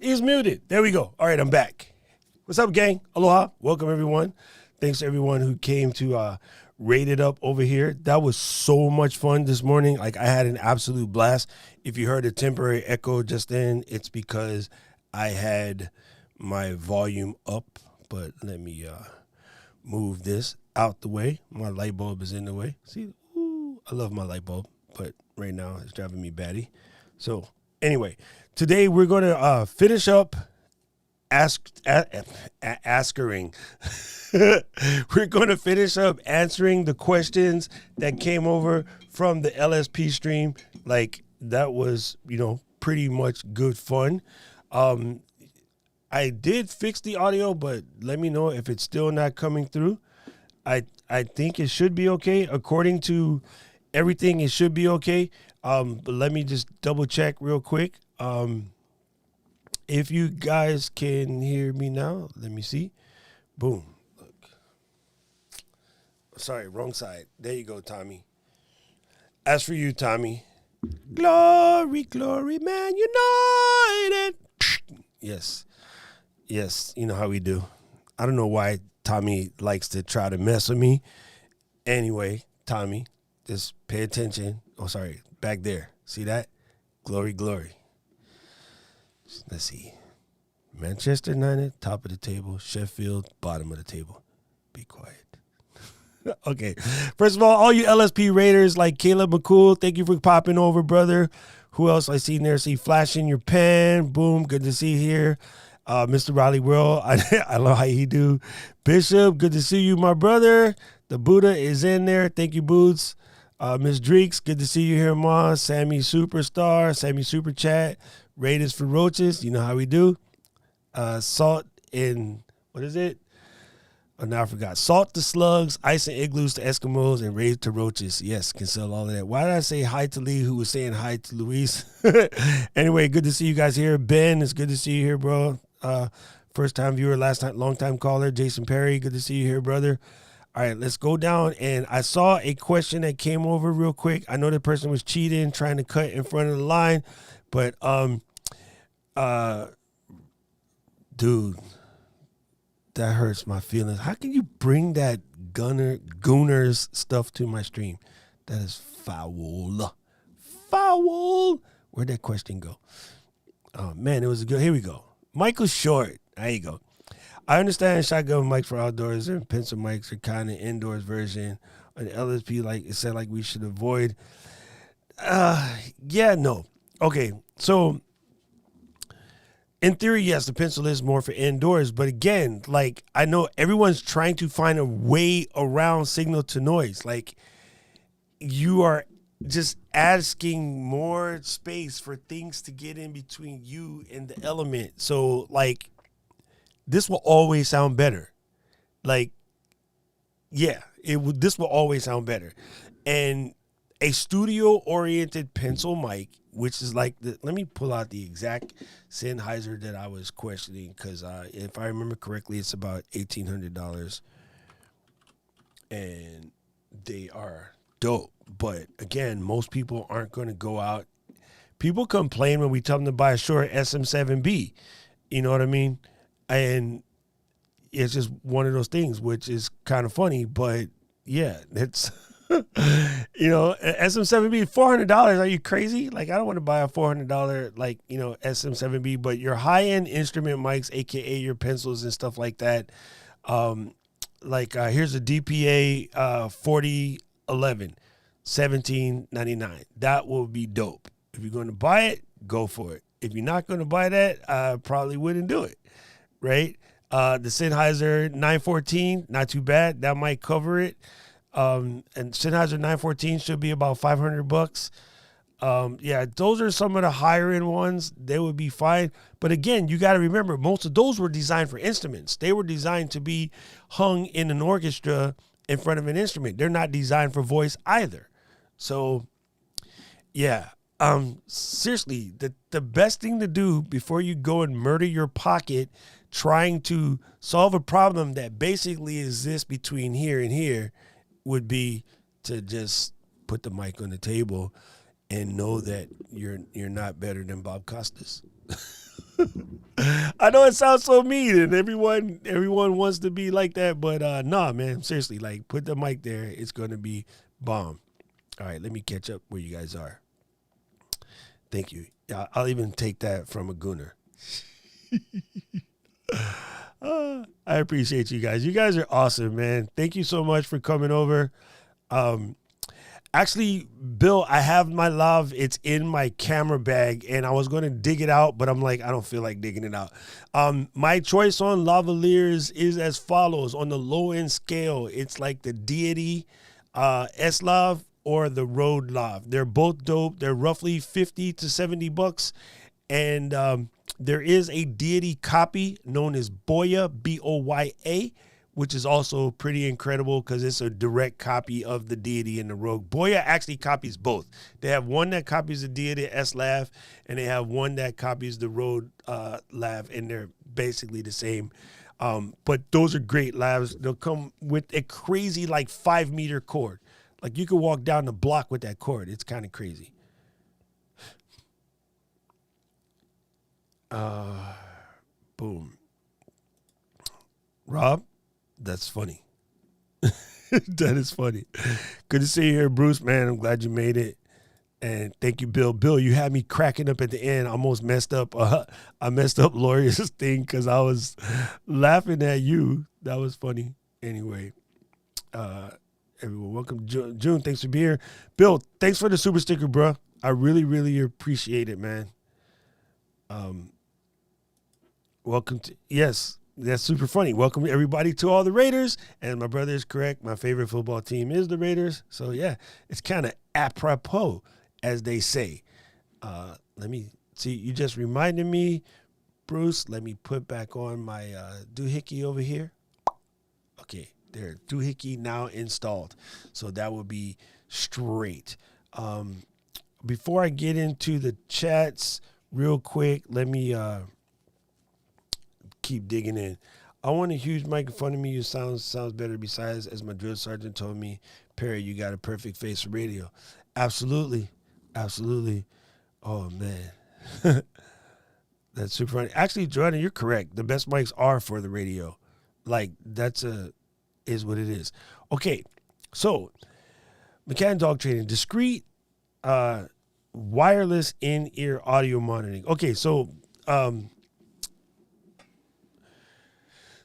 He's muted. There we go. All right, I'm back. What's up, gang? Aloha. Welcome, everyone. Thanks to everyone who came to rate it up over here. That was so much fun this morning. Like, I had an absolute blast. If you heard a temporary echo just then, it's because I had my volume up. But let me move this out the way. My light bulb is in the way. See, ooh, I love my light bulb, but right now it's driving me batty. So anyway, today we're going to finish up askering. We're going to finish up answering the questions that came over from the LSP stream. Like, that was, pretty much good fun. I did fix the audio, but let me know if it's still not coming through. I think it should be okay. According to everything, it should be okay. But let me just double check real quick. If you guys can hear me now, let me see. Boom. Look. Sorry, wrong side. There you go, Tommy. As for you, Tommy, glory, glory, man, united. Yes. Yes, you know how we do. I don't know why Tommy likes to try to mess with me. Anyway, Tommy, just pay attention. Oh, sorry, back there. See that? Glory, glory. Let's see. Manchester United, top of the table. Sheffield, bottom of the table. Be quiet. Okay. First of all you LSP Raiders like Caleb McCool, thank you for popping over, brother. Who else I see in there? See flashing your pen. Boom. Good to see you here. Mr. Riley World, I love how you do. Bishop, good to see you, my brother. The Buddha is in there. Thank you, Boots. Miss Dreeks, good to see you here, Ma. Sammy Superstar, Sammy Super Chat. Raiders for Roaches, you know how we do. Salt in, what is it? Oh, now I forgot. Salt to slugs, ice and igloos to Eskimos, and raised to roaches. Yes, can sell all of that. Why did I say hi to Lee, who was saying hi to Luis? Anyway, good to see you guys here. Ben, it's good to see you here, bro. First time viewer, last time, long time caller. Jason Perry, good to see you here, brother. All right, let's go down. And I saw a question that came over real quick. I know the person was cheating, trying to cut in front of the line, but dude, that hurts my feelings. How can you bring that Gooners stuff to my stream? That is foul. Foul. Where'd that question go? Oh, man, it was a good. Here we go. Michael Short. There you go. I understand shotgun mics for outdoors and pencil mics are kind of indoors version. An LSP, like it said, like we should avoid. Yeah, no. Okay, so in theory, yes, the pencil is more for indoors. But again, like, I know everyone's trying to find a way around signal to noise. Like, you are just asking more space for things to get in between you and the element. So like this will always sound better. Like, yeah, this will always sound better. And a studio oriented pencil mic, which is like let me pull out the exact Sennheiser that I was questioning, because if I remember correctly, it's about $1,800, and they are dope. But again, most people aren't going to go out. People complain when we tell them to buy a Shure SM7B. You know what I mean? And it's just one of those things, which is kind of funny. But yeah, it's SM7B $400. Are you crazy? Like, I don't want to buy a $400 SM7B. But your high end instrument mics, aka your pencils and stuff like that. Here's a DPA 4011, $17.99. That will be dope. If you're going to buy it, go for it. If you're not going to buy that, I probably wouldn't do it, right? The Sennheiser 914, not too bad. That might cover it. And Sennheiser 914 should be about $500. Yeah, those are some of the higher end ones. They would be fine. But again, you got to remember, most of those were designed for instruments. They were designed to be hung in an orchestra in front of an instrument. They're not designed for voice either. So, yeah. Seriously, the best thing to do before you go and murder your pocket trying to solve a problem that basically exists between here and here would be to just put the mic on the table and know that you're not better than Bob Costas. I know it sounds so mean, and everyone wants to be like that, but nah, man, seriously, like, put the mic there. It's going to be bomb. All right, let me catch up where you guys are. Thank you. I'll even take that from a gooner. I appreciate you guys. You guys are awesome, man. Thank you so much for coming over. Actually, Bill, I have my lav. It's in my camera bag, and I was going to dig it out, but I'm like, I don't feel like digging it out. My choice on lavaliers is as follows. On the low-end scale, it's like the Deity S-Lav or the Rode Lav. They're both dope. They're roughly $50 to $70. And there is a Deity copy known as Boya, Boya, which is also pretty incredible because it's a direct copy of the Deity and the Rogue. Boya actually copies both. They have one that copies the Deity S-Lav, and they have one that copies the Rode Lav, and they're basically the same. But those are great lavs. They'll come with a crazy 5-meter cord. Like, you could walk down the block with that cord. It's kind of crazy. Boom. Rob, that's funny. That is funny. Good to see you here, Bruce, man. I'm glad you made it. And thank you, Bill. Bill, you had me cracking up at the end. I almost messed up. I messed up Lauria's thing because I was laughing at you. That was funny. Anyway, everyone, welcome. June, thanks for being here. Bill, thanks for the super sticker, bro. I really, really appreciate it, man. Welcome to, yes, that's super funny. Welcome everybody to all the Raiders. And my brother is correct. My favorite football team is the Raiders. So yeah, it's kind of apropos, as they say. Let me see. You just reminded me, Bruce. Let me put back on my doohickey over here. Okay, there. Doohickey now installed. So that would be straight. Before I get into the chats real quick, let me keep digging in. I want a huge mic in front of me. You sounds better. Besides, as my drill sergeant told me, Perry, you got a perfect face for radio. Absolutely. Absolutely. Oh, man. That's super funny. Actually, Jordan, you're correct. The best mics are for the radio. Like, is what it is. Okay, so mechanic dog training, discrete wireless in-ear audio monitoring. Okay, so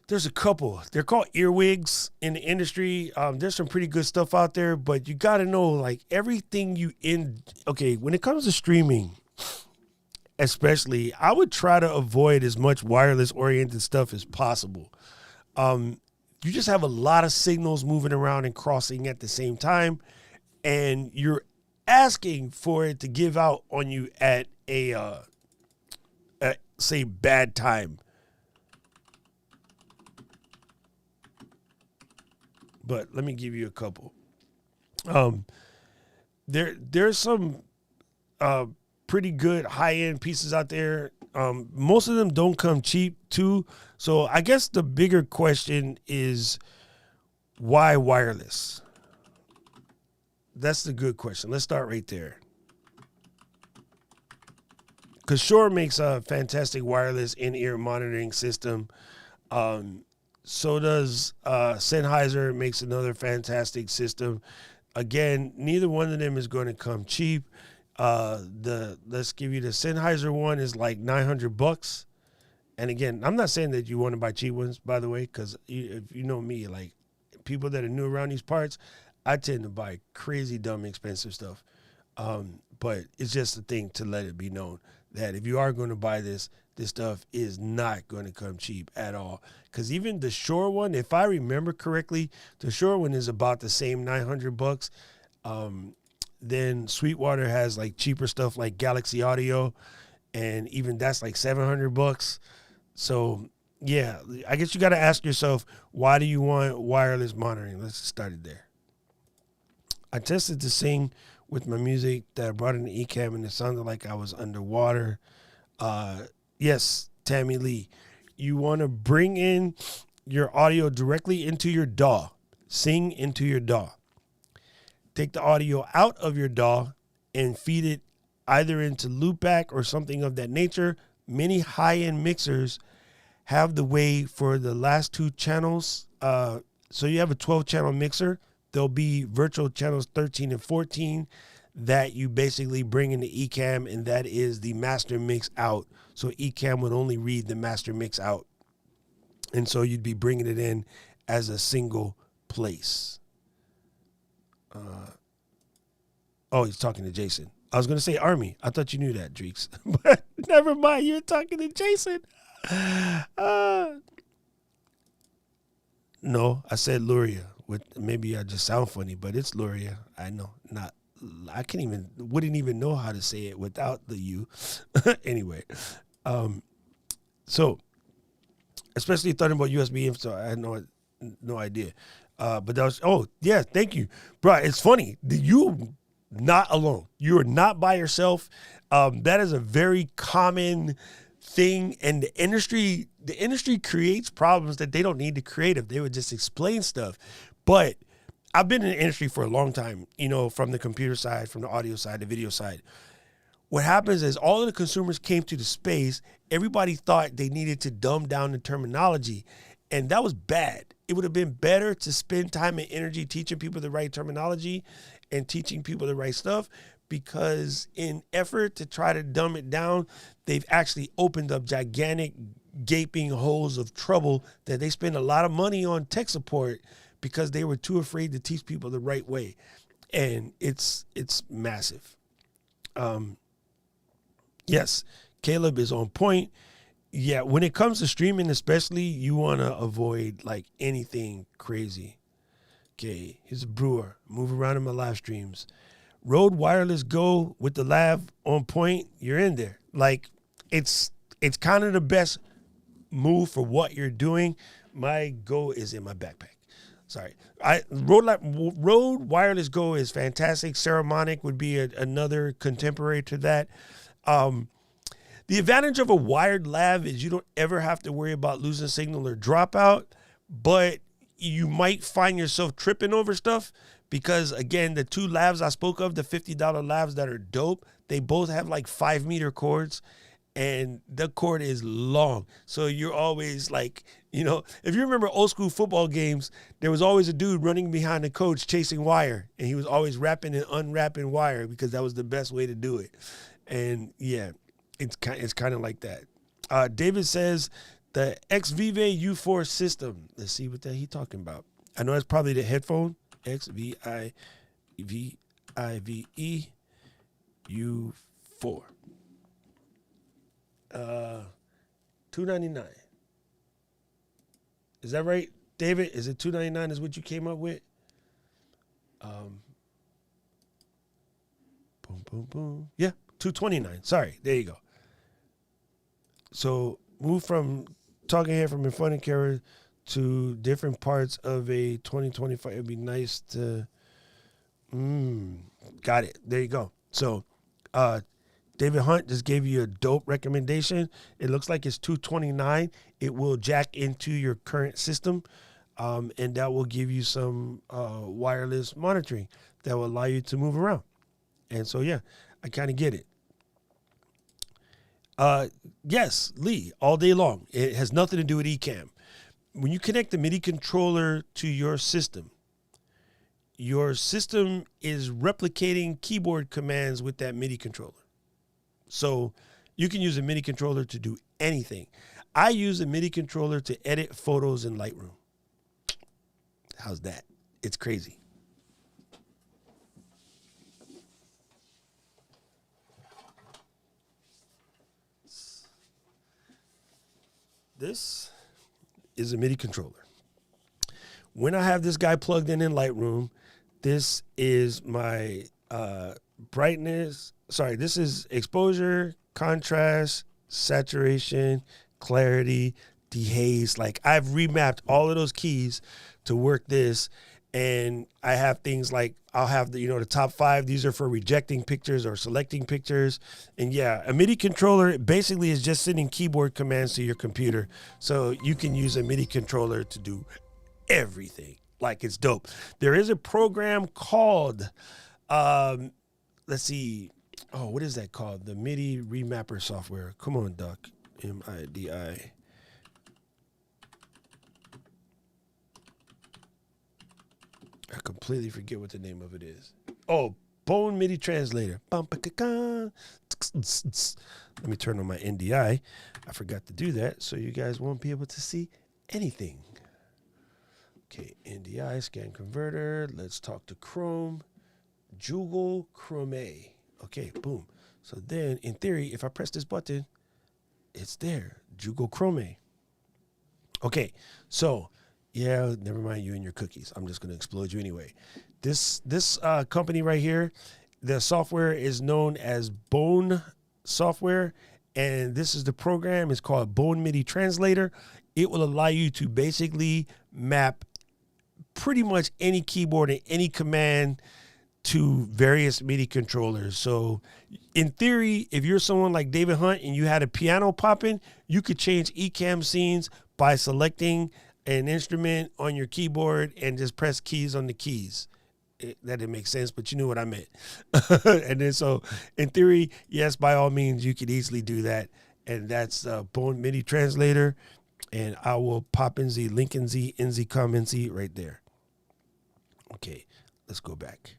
there's a couple. They're called earwigs in the industry. There's some pretty good stuff out there, but you got to know, like, everything okay, when it comes to streaming, especially, I would try to avoid as much wireless-oriented stuff as possible. You just have a lot of signals moving around and crossing at the same time, and you're asking for it to give out on you at say bad time. But let me give you a couple. There's some pretty good high end pieces out there. Most of them don't come cheap too. So I guess the bigger question is, why wireless? That's the good question. Let's start right there. Because Shure makes a fantastic wireless in-ear monitoring system. So does Sennheiser, makes another fantastic system. Again, neither one of them is going to come cheap. Let's give you the Sennheiser one is like $900. And again, I'm not saying that you want to buy cheap ones, by the way, because if you know me, like people that are new around these parts, I tend to buy crazy, dumb, expensive stuff. But it's just a thing to let it be known that if you are going to buy this stuff is not going to come cheap at all. Because even the Shure one, if I remember correctly, the Shure one is about the same $900. Then Sweetwater has like cheaper stuff like Galaxy Audio, and even that's like $700. So yeah, I guess you got to ask yourself, why do you want wireless monitoring? Let's start it there. I tested to sing with my music that I brought in the Ecamm, and it sounded like I was underwater. Yes, Tammy Lee, you want to bring in your audio directly into your DAW. Sing into your DAW. Take the audio out of your DAW and feed it either into loopback or something of that nature. Many high-end mixers have the way for the last two channels. So you have a 12-channel mixer. There'll be virtual channels 13 and 14 that you basically bring into Ecamm, and that is the master mix out. So Ecamm would only read the master mix out. And so you'd be bringing it in as a single place. Oh, he's talking to Jason. I was going to say Army. I thought you knew that, Dreeks. But never mind. You're talking to Jason. No, I said Luria. Maybe I just sound funny, but it's Luria. I know. Wouldn't even know how to say it without the U. Anyway. So, especially talking about USB, so I had no idea. But that was, yeah, thank you. Bro, it's funny. You not alone. You are not by yourself. That is a very common thing, and the industry creates problems that they don't need to create if they would just explain stuff. But I've been in the industry for a long time, from the computer side, from the audio side, the video side. What happens is all of the consumers came to the space, everybody thought they needed to dumb down the terminology, and that was bad. It would have been better to spend time and energy teaching people the right terminology and teaching people the right stuff, because in effort to try to dumb it down, they've actually opened up gigantic gaping holes of trouble that they spend a lot of money on tech support because they were too afraid to teach people the right way. And it's massive. Yes, Caleb is on point. Yeah, when it comes to streaming especially, you want to avoid like anything crazy. Okay, here's a brewer. Move around in my live streams. Rode Wireless Go with the lav on point, you're in there. Like, it's kind of the best move for what you're doing. My Go is in my backpack. Sorry. Rode Wireless Go is fantastic. Ceramonic would be another contemporary to that. The advantage of a wired lav is you don't ever have to worry about losing signal or dropout, but you might find yourself tripping over stuff because, again, the two lavs I spoke of, the $50 lavs that are dope, they both have like 5-meter cords, and the cord is long. So you're always like, if you remember old school football games, there was always a dude running behind the coach chasing wire, and he was always wrapping and unwrapping wire because that was the best way to do it. And yeah, it's kind of like that. David says the XVive U4 system. Let's see what he talking about. I know that's probably the headphone. XVive U4. $299. Is that right, David? Is it $299 is what you came up with? boom, boom. Yeah, 229. Sorry, there you go. So move from talking head from in front of camera to different parts of a 2025. It'd be nice to. Got it. There you go. So, David Hunt just gave you a dope recommendation. It looks like it's 229. It will jack into your current system, and that will give you some wireless monitoring that will allow you to move around. And so, yeah, I kind of get it. Yes, Lee, all day long. It has nothing to do with Ecamm. When you connect the MIDI controller to your system is replicating keyboard commands with that MIDI controller. So you can use a MIDI controller to do anything. I use a MIDI controller to edit photos in Lightroom. How's that? It's crazy. This is a MIDI controller. When I have this guy plugged in Lightroom, this is my brightness. Sorry, this is exposure, contrast, saturation, clarity, dehaze. Like I've remapped all of those keys to work this. And I have things like I'll have the top 5. These are for rejecting pictures or selecting pictures. And yeah, a MIDI controller basically is just sending keyboard commands to your computer. So you can use a MIDI controller to do everything. Like it's dope. There is a program called, let's see. Oh, what is that called? The MIDI Remapper software. Come on, Doc. MIDI. I completely forget what the name of it is. Oh, Bone MIDI Translator. Let me turn on my NDI. I forgot to do that, so you guys won't be able to see anything. Okay, NDI, scan converter. Let's talk to Chrome. Google Chrome. Okay, boom. So then, in theory, if I press this button, it's there. Google Chrome. Okay, so... yeah, never mind you and your cookies. I'm just going to explode you anyway. This company right here, the software is known as Bone Software, and this is the program. It's called Bone MIDI Translator. It will allow you to basically map pretty much any keyboard and any command to various MIDI controllers. So in theory, if you're someone like David Hunt and you had a piano popping, you could change Ecamm scenes by selecting an instrument on your keyboard and just press keys on the keys. That didn't make sense, but you knew what I meant. And then so in theory, yes, by all means, you could easily do that. And that's Bone MIDI Translator. And I will pop in the link in the comments right there. Okay, let's go back.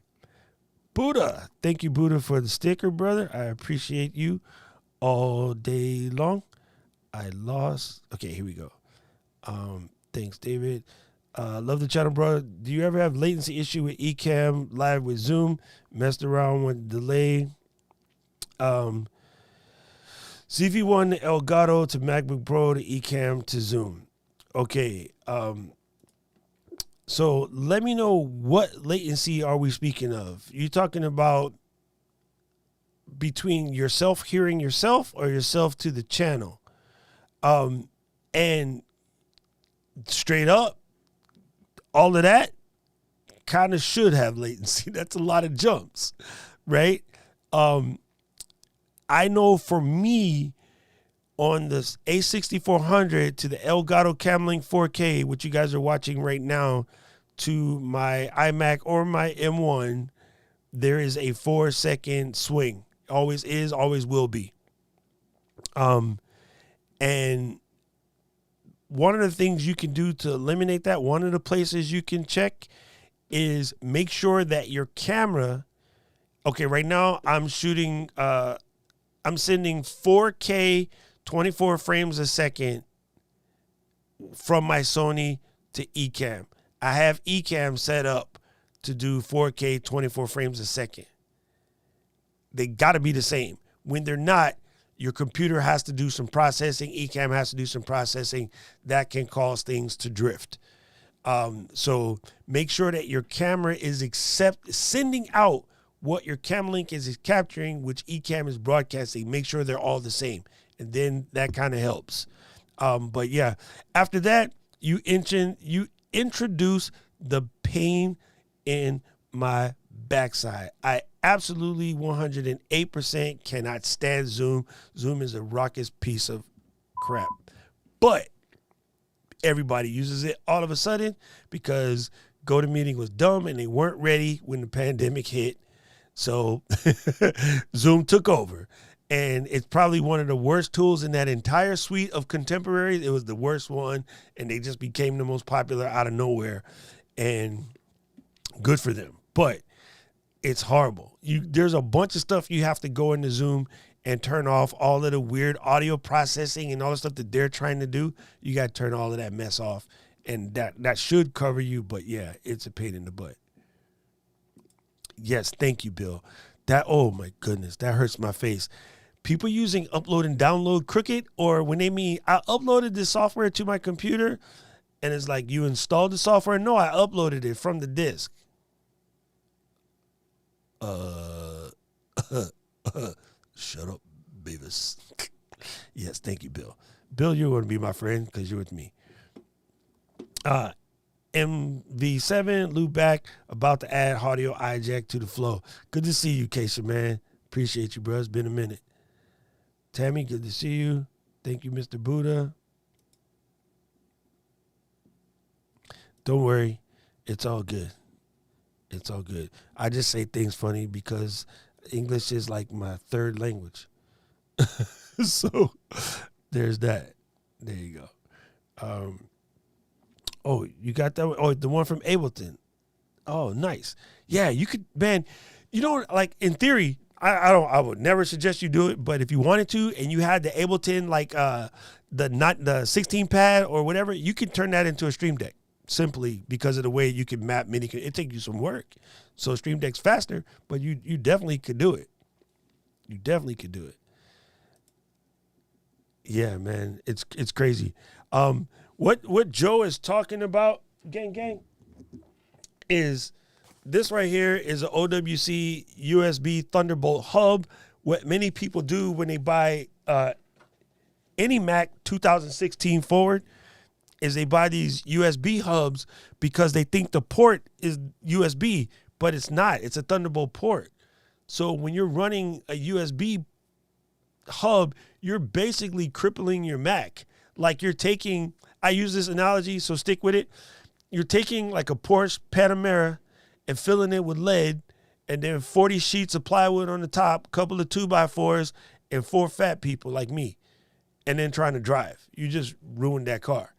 Buddha. Thank you, Buddha, for the sticker, brother. I appreciate you all day long. I lost. Okay, here we go. Thanks, David. Love the channel, bro. Do you ever have latency issue with Ecamm live with Zoom? Messed around with delay. CV1 Elgato to MacBook Pro to Ecamm to Zoom. Okay. So let me know, what latency are we speaking of? You talking about between yourself hearing yourself or yourself to the channel? And straight up, all of that kind of should have latency. That's a lot of jumps, right? I know for me, on this A6400 to the Elgato Camlink 4K, which you guys are watching right now, to my iMac or my M1, there is a 4-second swing. Always is, always will be. And one of the things you can do to eliminate that, one of the places you can check is make sure that your camera, okay, right now I'm shooting, I'm sending 4K 24 frames a second from my Sony to Ecamm. I have Ecamm set up to do 4K 24 frames a second. They got to be the same. When they're not, your computer has to do some processing. Ecamm has to do some processing. That can cause things to drift. So make sure that your camera is sending out what your cam link is capturing, which Ecamm is broadcasting. Make sure they're all the same. And then that kind of helps. But yeah, after that, you introduce the pain in my backside. I absolutely 108% cannot stand Zoom. Zoom is a raucous piece of crap. But everybody uses it all of a sudden because GoToMeeting was dumb and they weren't ready when the pandemic hit. So Zoom took over. And it's probably one of the worst tools in that entire suite of contemporaries. It was the worst one, and they just became the most popular out of nowhere. And good for them. But it's horrible. There's a bunch of stuff you have to go into Zoom and turn off, all of the weird audio processing and all the stuff that they're trying to do. You got to turn all of that mess off. And that should cover you. But, yeah, it's a pain in the butt. Yes, thank you, Bill. Oh, my goodness, that hurts my face. People using upload and download crooked, or when they mean I uploaded this software to my computer and it's like you installed the software. No, I uploaded it from the disk. Shut up, Beavis. Yes, thank you, Bill. Bill, you're going to be my friend because you're with me. MV7, loop back, about to add audio hijack to the flow. Good to see you, Keisha, man. Appreciate you, bro. It's been a minute. Tammy, good to see you. Thank you, Mr. Buddha. Don't worry. It's all good. It's all good. I just say things funny because English is like my third language. So there's that. There you go. Oh, you got that one? Oh, the one from Ableton. Oh, nice. Yeah, you could, man, you know, like in theory, I would never suggest you do it, but if you wanted to and you had the Ableton, like the 16 pad or whatever, you could turn that into a Stream Deck simply because of the way you can map MIDI. It takes you some work. So Stream Deck's faster, but you definitely could do it. You definitely could do it. Yeah, man, it's crazy. What Joe is talking about, gang, is this right here is an OWC USB Thunderbolt hub. What many people do when they buy any Mac 2016 forward is they buy these USB hubs because they think the port is USB, but it's not. It's a Thunderbolt port. So when you're running a USB hub, you're basically crippling your Mac. Like you're taking, I use this analogy, so stick with it. You're taking like a Porsche Panamera and filling it with lead, and then 40 sheets of plywood on the top, couple of 2x4s, and 4 fat people like me, and then trying to drive. You just ruined that car.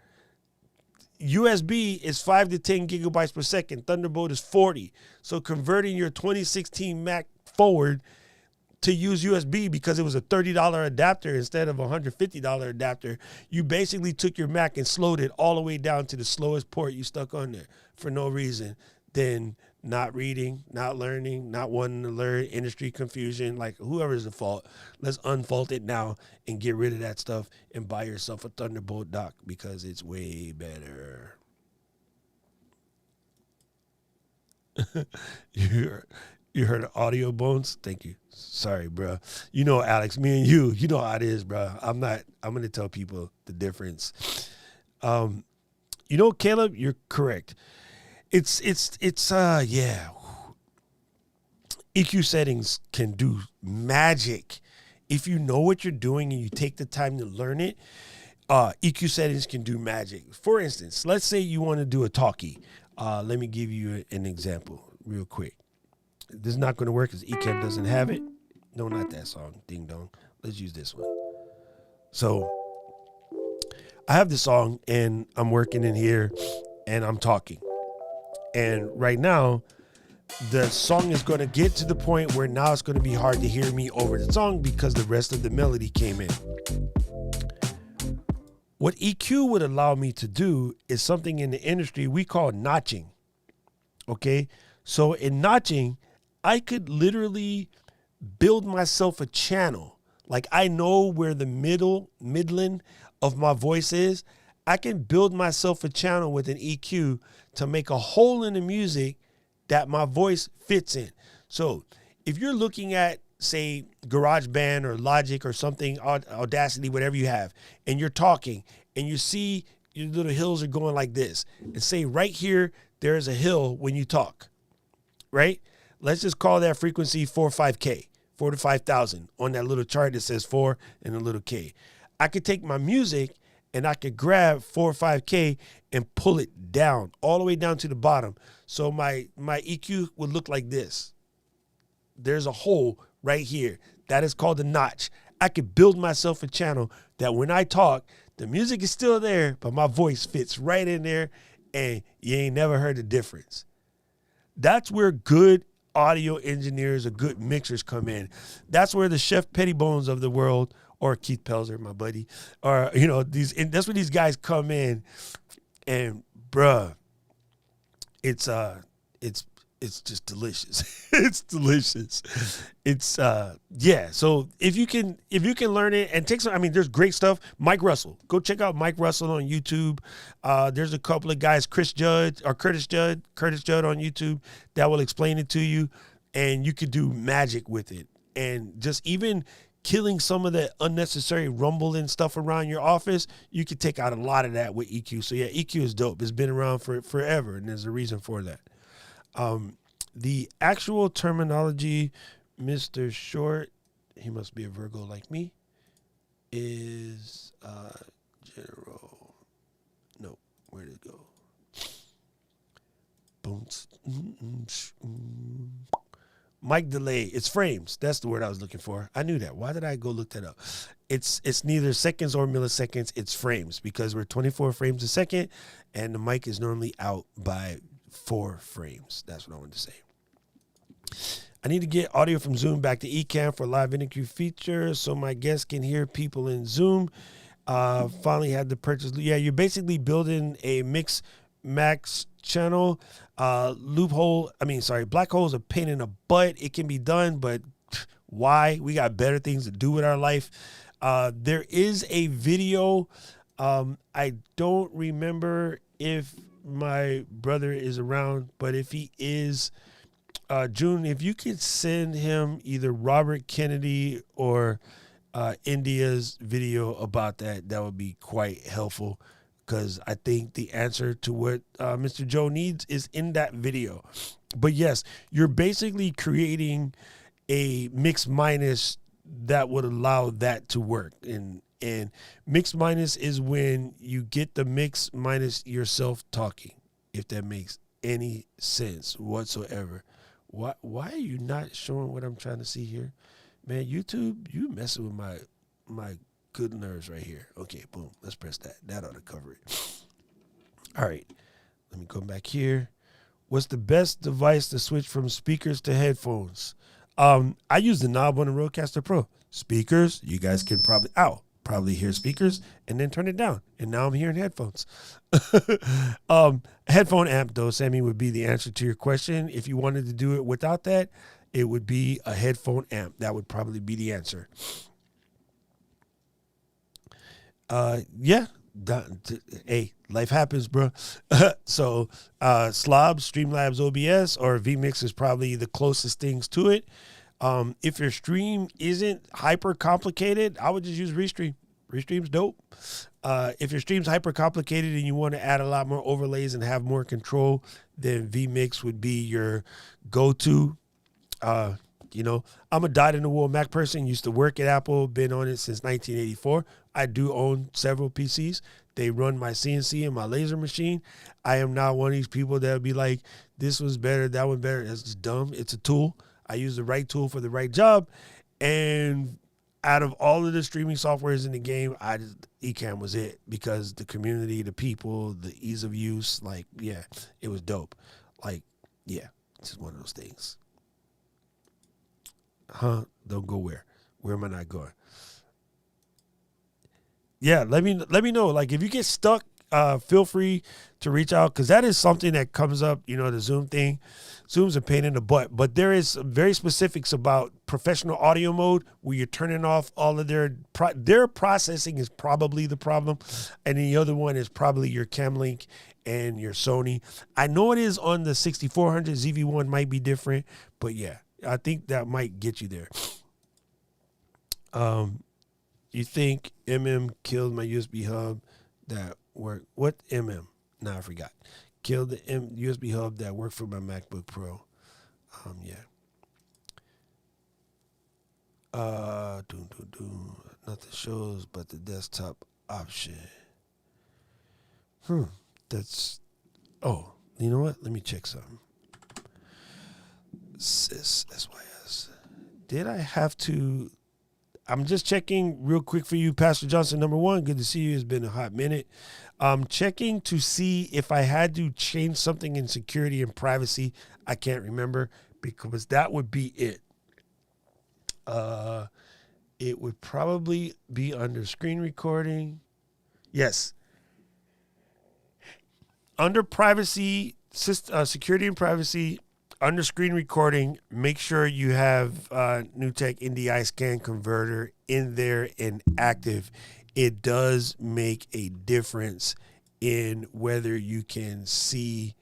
USB is 5 to 10 gigabytes per second. Thunderbolt is 40. So converting your 2016 Mac forward to use USB because it was a $30 adapter instead of a $150 adapter, you basically took your Mac and slowed it all the way down to the slowest port you stuck on there for no reason. Then not reading, not learning, not wanting to learn, industry confusion, like whoever's at fault. Let's unfault it now and get rid of that stuff and buy yourself a Thunderbolt dock because it's way better. You heard of Audio Bones? Thank you. Sorry, bro. You know, Alex, me and you know how it is, bro. I'm going to tell people the difference. You know, Caleb, you're correct. It's yeah. EQ settings can do magic. If you know what you're doing and you take the time to learn it, EQ settings can do magic. For instance, let's say you want to do a talkie. Let me give you an example real quick. This is not going to work because Ecamm doesn't have it. No, not that song. Ding dong. Let's use this one. So I have the song and I'm working in here and I'm talking. And right now, the song is going to get to the point where now it's going to be hard to hear me over the song because the rest of the melody came in. What EQ would allow me to do is something in the industry we call notching. Okay? So in notching, I could literally build myself a channel. Like I know where the midland of my voice is. I can build myself a channel with an EQ to make a hole in the music that my voice fits in. So if you're looking at, say, GarageBand or Logic or something, Audacity, whatever you have, and you're talking and you see your little hills are going like this, and say right here, there's a hill when you talk, right? Let's just call that frequency 4 or 5K, 4 to 5,000 on that little chart that says 4 and a little K. I could take my music and I could grab 4 or 5K and pull it down, all the way down to the bottom. So my EQ would look like this. There's a hole right here. That is called a notch. I could build myself a channel that when I talk, the music is still there, but my voice fits right in there, and you ain't never heard the difference. That's where good audio engineers or good mixers come in. That's where the Chef Pettibones of the world, or Keith Pelzer, my buddy, or, you know, that's where these guys come in, and bruh, it's just delicious. It's delicious. It's yeah. So if you can learn it and take some, I mean, there's great stuff. Mike Russell, go check out Mike Russell on YouTube. There's a couple of guys, Curtis Judd on YouTube, that will explain it to you, and you could do magic with it. And just even killing some of the unnecessary rumbling stuff around your office, you could take out a lot of that with EQ. So yeah, EQ is dope. It's been around for forever, and there's a reason for that. The actual terminology, Mr. Short, he must be a Virgo like me, is general. No, where did it go? Mic delay. It's frames. That's the word I was looking for. I knew that. Why did I go look that up? It's neither seconds or milliseconds. It's frames, because we're 24 frames a second, and the mic is normally out by 4 frames. That's what I wanted to say. I need to get audio from Zoom back to Ecamm for live interview features so my guests can hear people in Zoom. Finally had to purchase. Yeah, you're basically building a Mix Max channel. Black hole is a pain in the butt. It can be done, but why? We got better things to do with our life. There is a video. I don't remember if my brother is around, but if he is, June, if you could send him either Robert Kennedy or India's video about that, that would be quite helpful, because I think the answer to what Mr. Joe needs is in that video. But yes, you're basically creating a mix minus that would allow that to work. And mix minus is when you get the mix minus yourself talking, if that makes any sense whatsoever. Why are you not showing what I'm trying to see here? Man, YouTube, you messing with my good nerves right here. Okay, boom. Let's press that. That ought to cover it. All right. Let me go back here. What's the best device to switch from speakers to headphones? I use the knob on the Rodecaster Pro. Speakers, you guys can probably hear speakers and then turn it down. And now I'm hearing headphones. Headphone amp, though, Sammy, would be the answer to your question. If you wanted to do it without that, it would be a headphone amp. That would probably be the answer. Yeah. Hey, life happens, bro. So Slob, Streamlabs OBS, or vMix is probably the closest things to it. If your stream isn't hyper complicated, I would just use Restream. Restream's dope. If your stream's hyper complicated and you want to add a lot more overlays and have more control, then vMix would be your go-to. You know, I'm a dyed-in-the-wool Mac person, used to work at Apple, been on it since 1984. I do own several PCs. They run my CNC and my laser machine. I am not one of these people that would be like, this was better, that one better. That's just dumb. It's a tool. I use the right tool for the right job. And out of all of the streaming softwares in the game, Ecamm was it, because the community, the people, the ease of use, like, yeah, it was dope. Like, yeah, it's just one of those things. Don't go where? Where am I not going? Yeah, let me know. Like, if you get stuck, feel free to reach out, because that is something that comes up, you know, the Zoom thing. Zoom's a pain in the butt, but there is very specifics about professional audio mode where you're turning off all of their processing is probably the problem, and the other one is probably your Camlink and your Sony. I know it is on the 6400. ZV1 might be different, but yeah, I think that might get you there. You think killed my USB hub that worked? What MM? Nah, I forgot. Killed the USB hub that worked for my MacBook Pro. Yeah. Nothing shows but the desktop option. That's. Oh, you know what? Let me check something. SYS. Did I have to? I'm just checking real quick for you, Pastor Johnson. Number one, good to see you. It's been a hot minute. I'm checking to see if I had to change something in security and privacy. I can't remember because that would be it. It would probably be under screen recording. Yes. Under privacy, security and privacy, under screen recording, make sure you have NewTek NDI scan converter in there and active. It does make a difference in whether you can see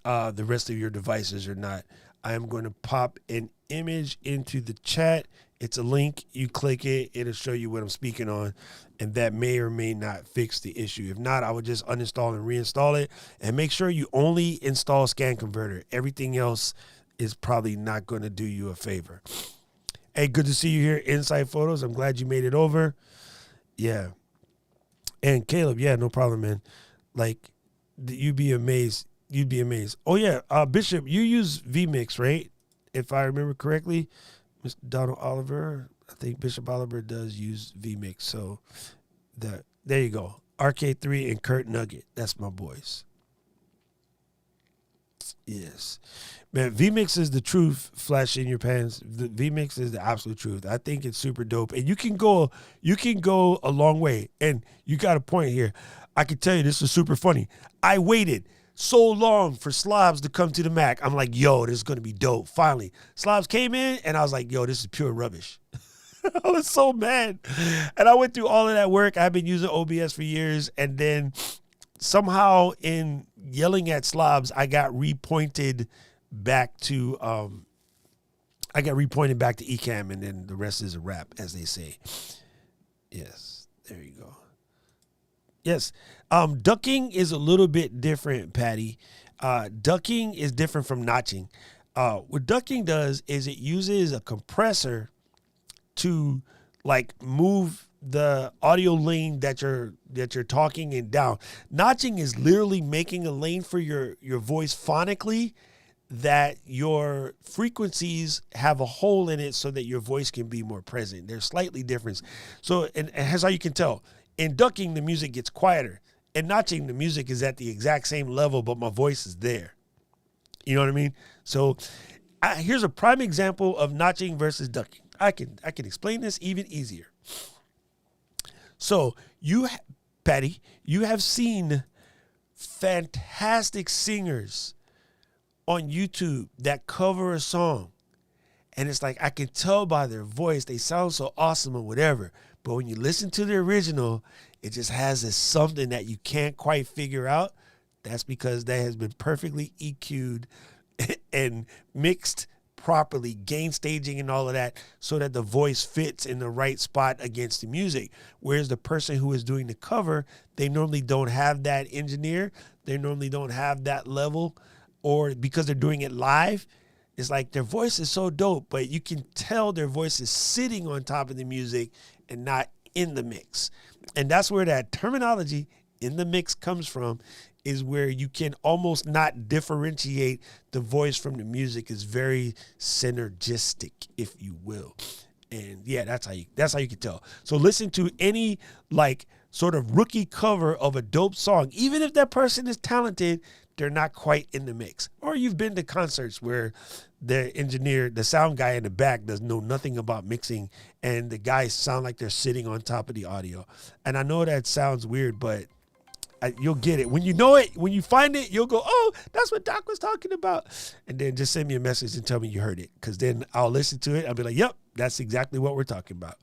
the rest of your devices or not. I am going to pop an image into the chat. It's a link. You click it. It'll show you what I'm speaking on. And that may or may not fix the issue. If not, I would just uninstall and reinstall it. And make sure you only install Scan Converter. Everything else is probably not going to do you a favor. Hey, good to see you here, Inside Photos. I'm glad you made it over. Yeah. And Caleb, yeah, no problem, man. Like, you'd be amazed. You'd be amazed. Oh, yeah. Bishop, you use vMix, right? If I remember correctly. Mr. Donald Oliver, I think Bishop Oliver does use vMix. So there you go. RK3 and Kurt Nugget. That's my boys. Yes. Man, vMix is the truth, flash in your pants. The vMix is the absolute truth. I think it's super dope. And you can go a long way. And you got a point here. I can tell you this is super funny. I waited so long for Slobs to come to the Mac. I'm like, yo, this is going to be dope. Finally, Slobs came in and I was like, yo, this is pure rubbish. I was so mad. And I went through all of that work. I've been using OBS for years. And then somehow in yelling at Slobs, I got repointed back to Ecamm, and then the rest is a wrap, as they say. Yes, there you go. Yes. Ducking is a little bit different, Patty. Ducking is different from notching. What ducking does is it uses a compressor to like move the audio lane that you're talking in down. Notching is literally making a lane for your voice phonically that your frequencies have a hole in it so that your voice can be more present. They're slightly different. So, and here's how you can tell. In ducking, the music gets quieter. In notching, the music is at the exact same level, but my voice is there. You know what I mean? So here's a prime example of notching versus ducking. I can explain this even easier. So Patty, you have seen fantastic singers on YouTube that cover a song. And it's like, I can tell by their voice, they sound so awesome or whatever. But when you listen to the original, it just has this something that you can't quite figure out. That's because that has been perfectly EQ'd and mixed properly, gain staging and all of that, so that the voice fits in the right spot against the music. Whereas the person who is doing the cover, they normally don't have that engineer. They normally don't have that level, or because they're doing it live, it's like their voice is so dope, but you can tell their voice is sitting on top of the music and not in the mix. And that's where that terminology in the mix comes from, is where you can almost not differentiate the voice from the music. Is very synergistic, if you will. And yeah, that's how you can tell. So listen to any like sort of rookie cover of a dope song, even if that person is talented, they're not quite in the mix. Or you've been to concerts where the engineer, the sound guy in the back does know nothing about mixing, and the guys sound like they're sitting on top of the audio. And I know that sounds weird, but you'll get it. When you know it, when you find it, you'll go, oh, that's what Doc was talking about. And then just send me a message and tell me you heard it, because then I'll listen to it. I'll be like, yep, that's exactly what we're talking about.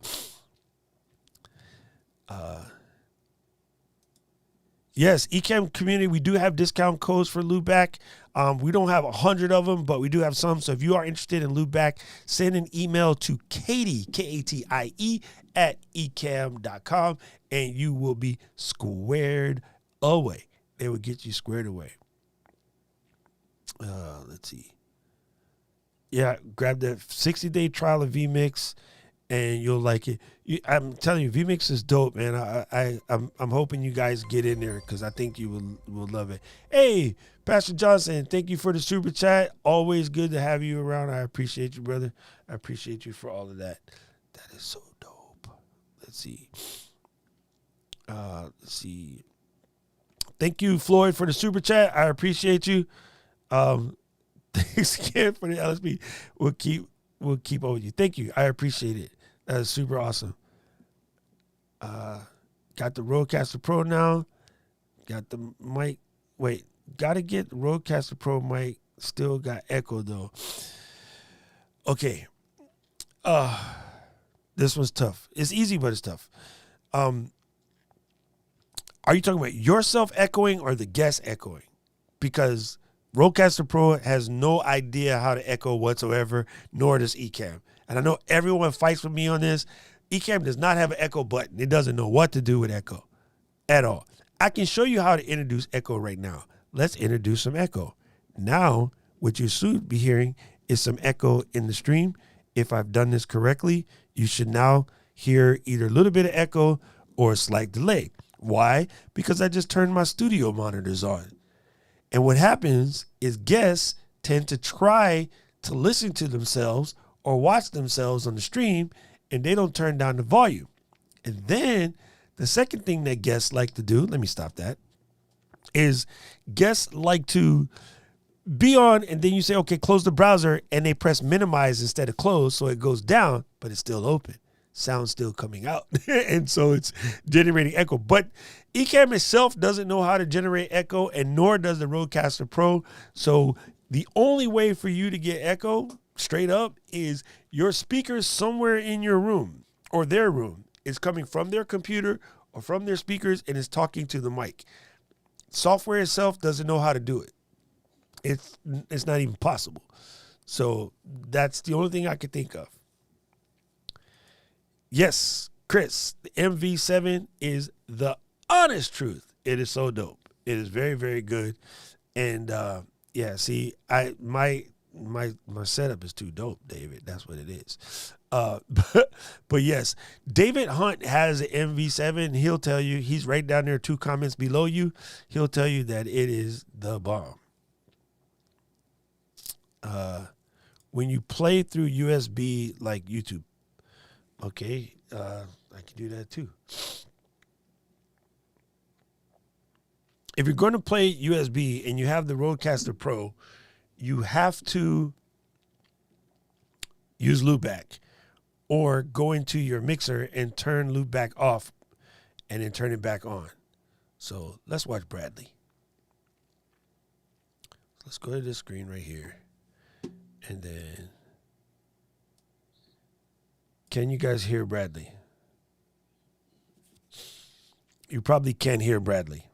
Yes, Ecamm community, we do have discount codes for loopback. We don't have 100 of them, but we do have some. So if you are interested in loopback, send an email to Katie, Katie, at ecamm.com, and you will be squared away. They will get you squared away. Let's see. Yeah, grab the 60-day trial of vMix, and you'll like it. I'm telling you, vMix is dope, man. I'm hoping you guys get in there because I think you will love it. Hey, Pastor Johnson, thank you for the super chat. Always good to have you around. I appreciate you, brother. I appreciate you for all of that. That is so dope. Let's see. Let's see. Thank you, Floyd, for the super chat. I appreciate you. Thanks again for the LSP. We'll keep up with you. Thank you. I appreciate it. That is super awesome. Got the Rodecaster Pro now. Got the mic. Wait, gotta get the Rodecaster Pro mic. Still got echo though. Okay. This one's tough. It's easy, but it's tough. Are you talking about yourself echoing or the guest echoing? Because Rodecaster Pro has no idea how to echo whatsoever, nor does Ecamm. And I know everyone fights with me on this. Ecamm does not have an echo button. It doesn't know what to do with echo at all. I can show you how to introduce echo right now. Let's introduce some echo. Now, what you should be hearing is some echo in the stream. If I've done this correctly, you should now hear either a little bit of echo or a slight delay. Why? Because I just turned my studio monitors on. And what happens is guests tend to try to listen to themselves or watch themselves on the stream, and they don't turn down the volume. And then the second thing that guests like to do, let me stop that, is guests like to be on, and then you say, okay, close the browser, and they press minimize instead of close, so it goes down, but it's still open. Sound's still coming out. And so it's generating echo. But Ecamm itself doesn't know how to generate echo, and nor does the Rodecaster Pro. So the only way for you to get echo straight up is your speakers somewhere in your room or their room is coming from their computer or from their speakers and is talking to the mic. Software itself doesn't know how to do it. It's not even possible. So that's the only thing I could think of. Yes, Chris, the MV7 is the honest truth. It is so dope. It is very, very good. And yeah, see, my setup is too dope, David. That's what it is. But yes, David Hunt has an MV7. He'll tell you, he's right down there, 2 comments below you. He'll tell you that it is the bomb. When you play through USB like YouTube, okay, I can do that too. If you're going to play USB and you have the Rodecaster Pro, you have to use loopback or go into your mixer and turn loopback off and then turn it back on. So let's watch Bradley. Let's go to this screen right here. And then, can you guys hear Bradley? You probably can't hear Bradley.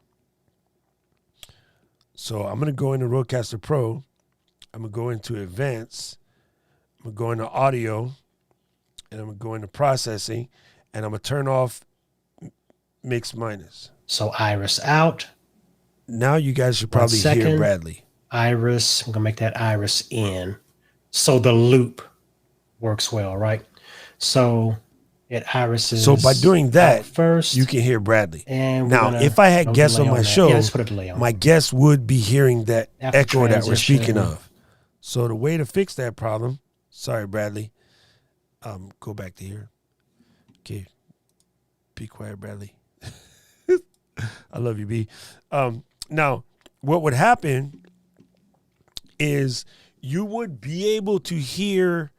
So I'm going to go into Rodecaster Pro. I'm going to go into Advanced. I'm going to go into Audio. And I'm going to go into Processing. And I'm going to turn off Mix Minus. So Iris out. Now you guys should probably hear Bradley. Iris, I'm going to make that Iris in. So the loop works well, right? So it irises. So by doing that, first, you can hear Bradley. And now, if I had guests on my show, my guests would be hearing that echo that we're speaking of. So the way to fix that problem, sorry, Bradley, go back to here. Okay, be quiet, Bradley. I love you, B. Now, what would happen is you would be able to hear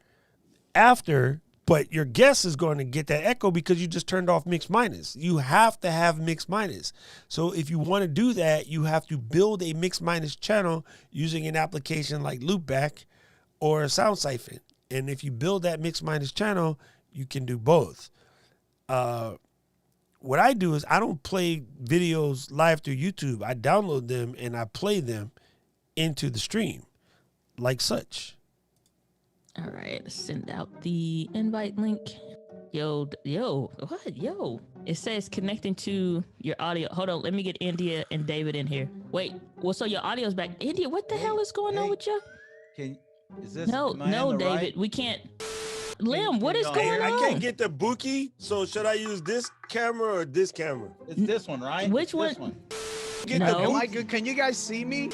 after, but your guest is going to get that echo because you just turned off mix minus. You have to have mix minus. So if you want to do that, you have to build a mix minus channel using an application like Loopback or a Sound Siphon. And if you build that mix minus channel, you can do both. what I do is I don't play videos live through YouTube. I download them and I play them into the stream like such. All right, send out the invite link. Yo, what? Yo, it says connecting to your audio. Hold on, let me get India and David in here. Wait, well, so your audio's back. India, what the hell is going on with you? Is this? No, David, right? we can't. Lim, what is going on? I can't get the Buki, so should I use this camera or this camera? It's this one, right? Which one? This one. Get No. the Am I good? Can you guys see me?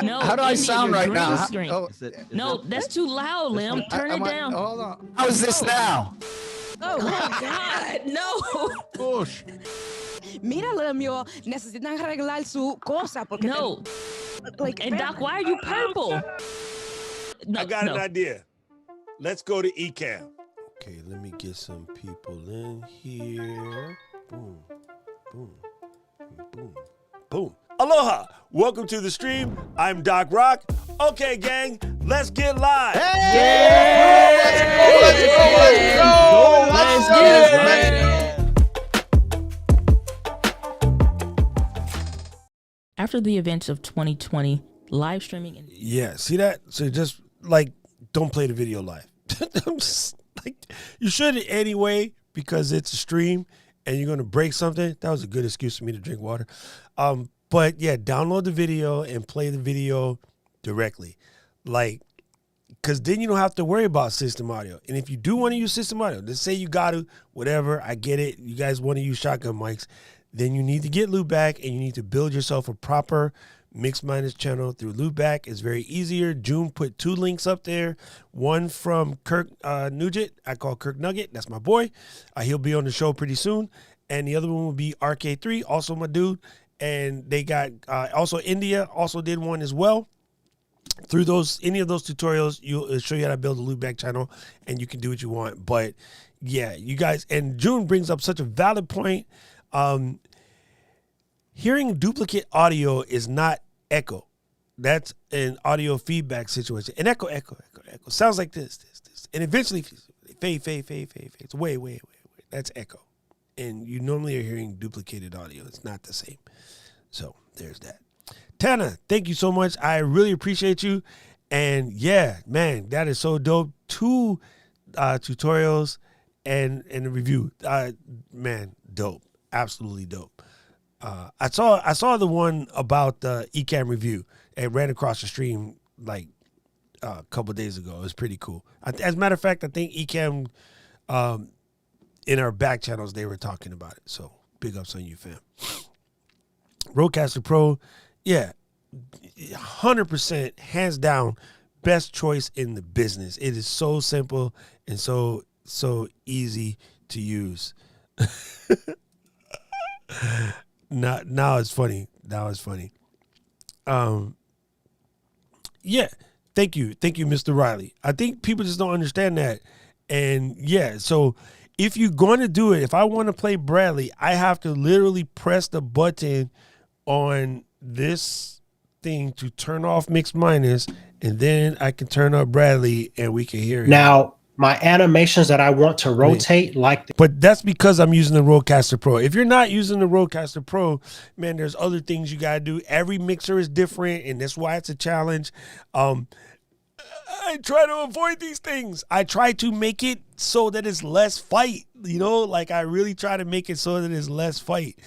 No, How do I India, sound your right green now? screen. Is it- No, that's too loud, Lim. Turn it down. Hold on. How's this now? Oh God, no. Push. Mira, Lemio, necesitan arreglar su cosa porque No. like, And Doc, why are you purple? No, I got no. an idea. Let's go to Ecamm. Okay, let me get some people in here. Boom, boom, boom, boom. Aloha! Welcome to the stream. I'm Doc Rock. Okay, gang, let's get live. Let's get it. After the events of 2020, live streaming and Yeah, see that? So just like, don't play the video live. I'm just, like, you should anyway because it's a stream and you're gonna break something. That was a good excuse for me to drink water. But yeah, download the video and play the video directly, like, because then you don't have to worry about system audio. And if you do want to use system audio, let's say you got to, whatever, I get it. You guys want to use shotgun mics, then you need to get Loopback and you need to build yourself a proper Mix Minus channel through Loopback. It's very easier. June put 2 links up there. One from Kirk Nugent. I call Kirk Nugget. That's my boy. He'll be on the show pretty soon. And the other one will be RK3, also my dude. And they got also India also did one as well. Through any of those tutorials, it'll show you how to build a Loopback channel, and you can do what you want. But yeah, you guys, and June brings up such a valid point. Hearing duplicate audio is not echo. That's an audio feedback situation. And echo sounds like this. And eventually fade. It's way. That's echo. And you normally are hearing duplicated audio. It's not the same. So there's that. Tana, thank you so much. I really appreciate you. And yeah, man, that is so dope. 2 tutorials and a review. Man, dope. Absolutely dope. I saw the one about the Ecamm review. It ran across the stream like a couple days ago. It was pretty cool. As a matter of fact, I think Ecamm in our back channels, they were talking about it. So big ups on you, fam. Rodecaster Pro, yeah, 100%, hands down, best choice in the business. It is so simple and so easy to use. Now it's funny. Yeah, thank you, Mr. Riley. I think people just don't understand that. And yeah, so if you're going to do it, if I want to play Bradley, I have to literally press the button on this thing to turn off Mix Minus, and then I can turn up Bradley and we can hear it. Now, my animations that I want to rotate, but that's because I'm using the Rodecaster Pro. If you're not using the Rodecaster Pro, man, there's other things you gotta do. Every mixer is different, and that's why it's a challenge. I try to avoid these things. I try to make it so that it's less fight. Like I really try to make it so that it's less fight,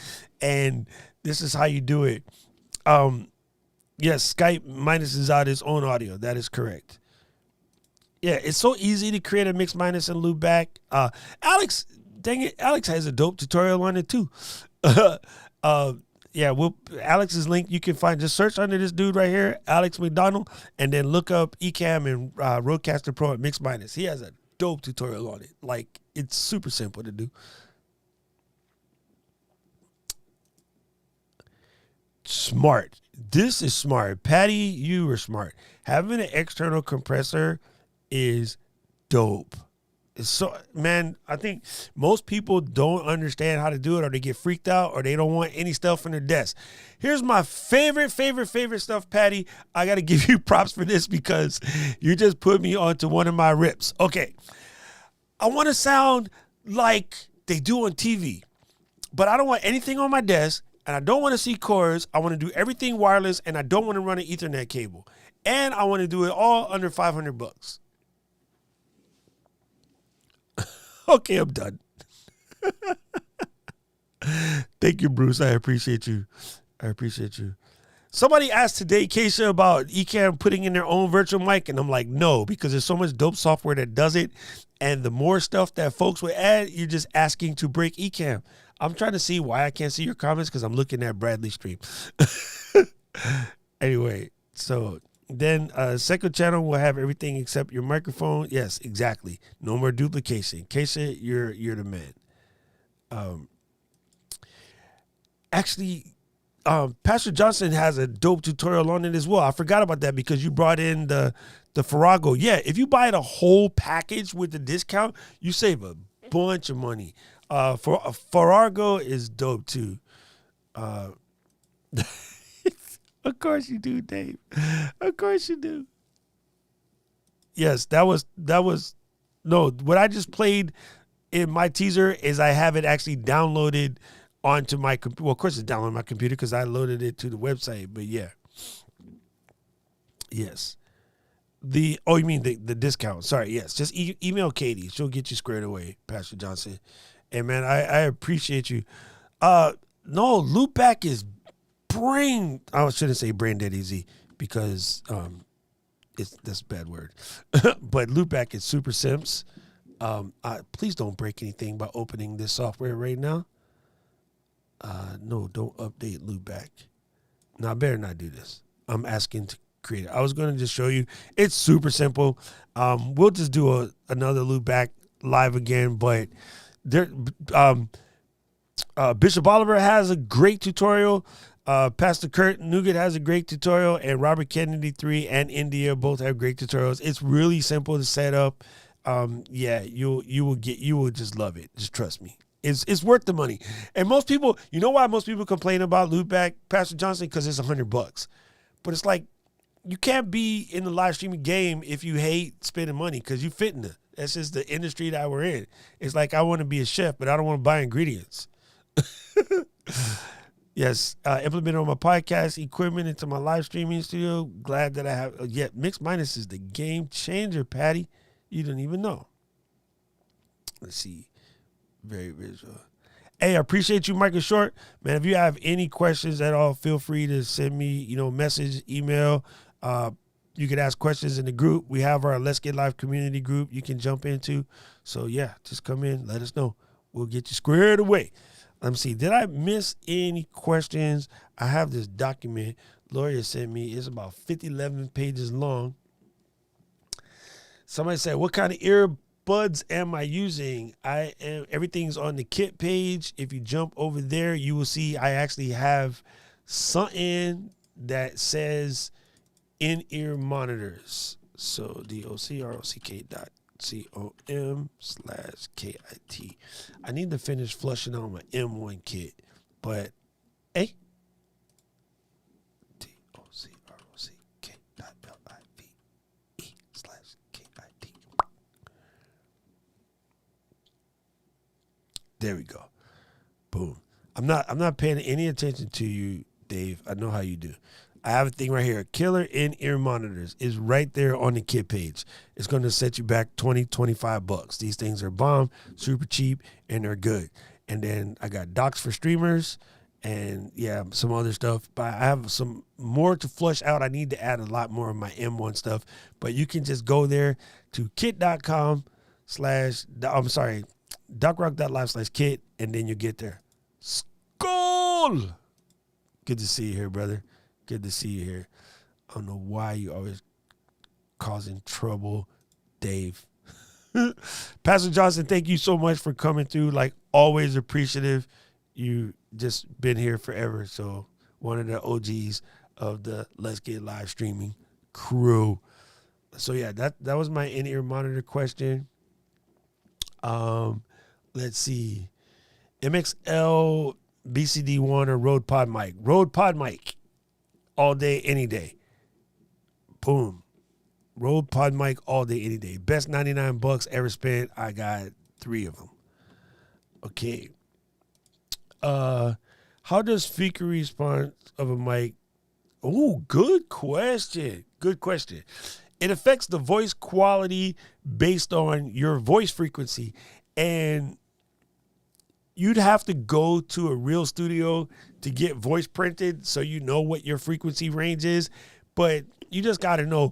and this is how you do it. Yes, Skype minuses out its own audio. That is correct. Yeah, it's so easy to create a Mix Minus and Loopback. Alex, dang it, Alex has a dope tutorial on it too. Yeah, Alex's link you can find. Just search under this dude right here, Alex McDonald, and then look up Ecamm and Rodecaster Pro at Mix Minus. He has a dope tutorial on it. Like, it's super simple to do. Smart. This is smart. Patty, you were smart. Having an external compressor is dope. So, man, I think most people don't understand how to do it, or they get freaked out, or they don't want any stuff on their desk. Here's my favorite stuff, Patty. I got to give you props for this because you just put me onto one of my rips. Okay. I want to sound like they do on TV. but I don't want anything on my desk, and I don't want to see cords. I want to do everything wireless, and I don't want to run an Ethernet cable. And I want to do it all under $500. Okay, I'm done. Thank you, Bruce. I appreciate you. Somebody asked today, Keisha, about Ecamm putting in their own virtual mic, and I'm like, no, because there's so much dope software that does it, and the more stuff that folks would add, you're just asking to break Ecamm. I'm trying to see why I can't see your comments because I'm looking at Bradley's stream. Anyway, so then second channel will have everything except your microphone. Yes, exactly. No more duplication. Keisha, you're the man. Actually, Pastor Johnson has a dope tutorial on it as well. I forgot about that because you brought in the Farrago. Yeah, if you buy the whole package with the discount, you save a bunch of money. For Farrago is dope too. Of course you do, Dave. Of course you do. Yes, that was no. What I just played in my teaser is I have it actually downloaded onto my computer. Well, of course it's downloaded on my computer because I loaded it to the website. But yeah, yes. You mean the discount? Sorry, yes. Just email Katie. She'll get you squared away, Pastor Johnson. And man, I appreciate you. No, Loopback is I shouldn't say brain dead easy because that's a bad word. But Loopback is super simps. Please don't break anything by opening this software right now. No, don't update Loopback. No, I better not do this. I'm asking to create it. I was going to just show you. It's super simple. We'll just do another Loopback live again, but there, Bishop Oliver has a great tutorial. Pastor Kurt Nugent has a great tutorial, and Robert Kennedy 3 and India both have great tutorials. It's really simple to set up. Yeah, you will just love it. Just trust me. It's worth the money. And most people, you know why most people complain about Loopback, Pastor Johnson? Because it's $100. But it's like, you can't be in the live streaming game if you hate spending money because you fit in it. That's just the industry that we're in. It's like I want to be a chef, but I don't want to buy ingredients. Yes, implement on my podcast equipment into my live streaming studio. Glad that I have. Mixed Minus is the game changer, Patty. You didn't even know. Let's see. Very visual. Hey, I appreciate you, Michael Short. Man, if you have any questions at all, feel free to send me, message, email. You can ask questions in the group. We have our Let's Get Live community group you can jump into. So, yeah, just come in. Let us know. We'll get you squared away. Let me see. Did I miss any questions? I have this document Gloria sent me. It's about 11 pages long. Somebody said, what kind of earbuds am I using? Everything's on the kit page. If you jump over there, you will see I actually have something that says in-ear monitors. So docrock.com/KIT. I need to finish flushing out my M1 kit, but hey, docrock.live/KIT. There we go. Boom. I'm not paying any attention to you, Dave. I know how you do. I have a thing right here. Killer in-ear monitors is right there on the kit page. It's going to set you back $20-$25. These things are bomb, super cheap, and they're good. And then I got docks for streamers and, yeah, some other stuff. But I have some more to flush out. I need to add a lot more of my M1 stuff. But you can just go there to docrock.live/kit, and then you get there. Skull! Good to see you here, brother. Good to see you here. I don't know why you always causing trouble, Dave. Pastor Johnson, thank you so much for coming through. Like, always appreciative. You just been here forever. So one of the OGs of the Let's Get Live streaming crew. So yeah, that was my in-ear monitor question. Let's see. MXL BCD1 or Rode Pod mic. Rode Pod mic. All day, any day. Boom. Rode Pod mic all day, any day. Best $99 ever spent. I got 3 of them. Okay. How does frequency response of a mic? Oh, good question. Good question. It affects the voice quality based on your voice frequency. And you'd have to go to a real studio to get voice printed so you know what your frequency range is. But you just got to know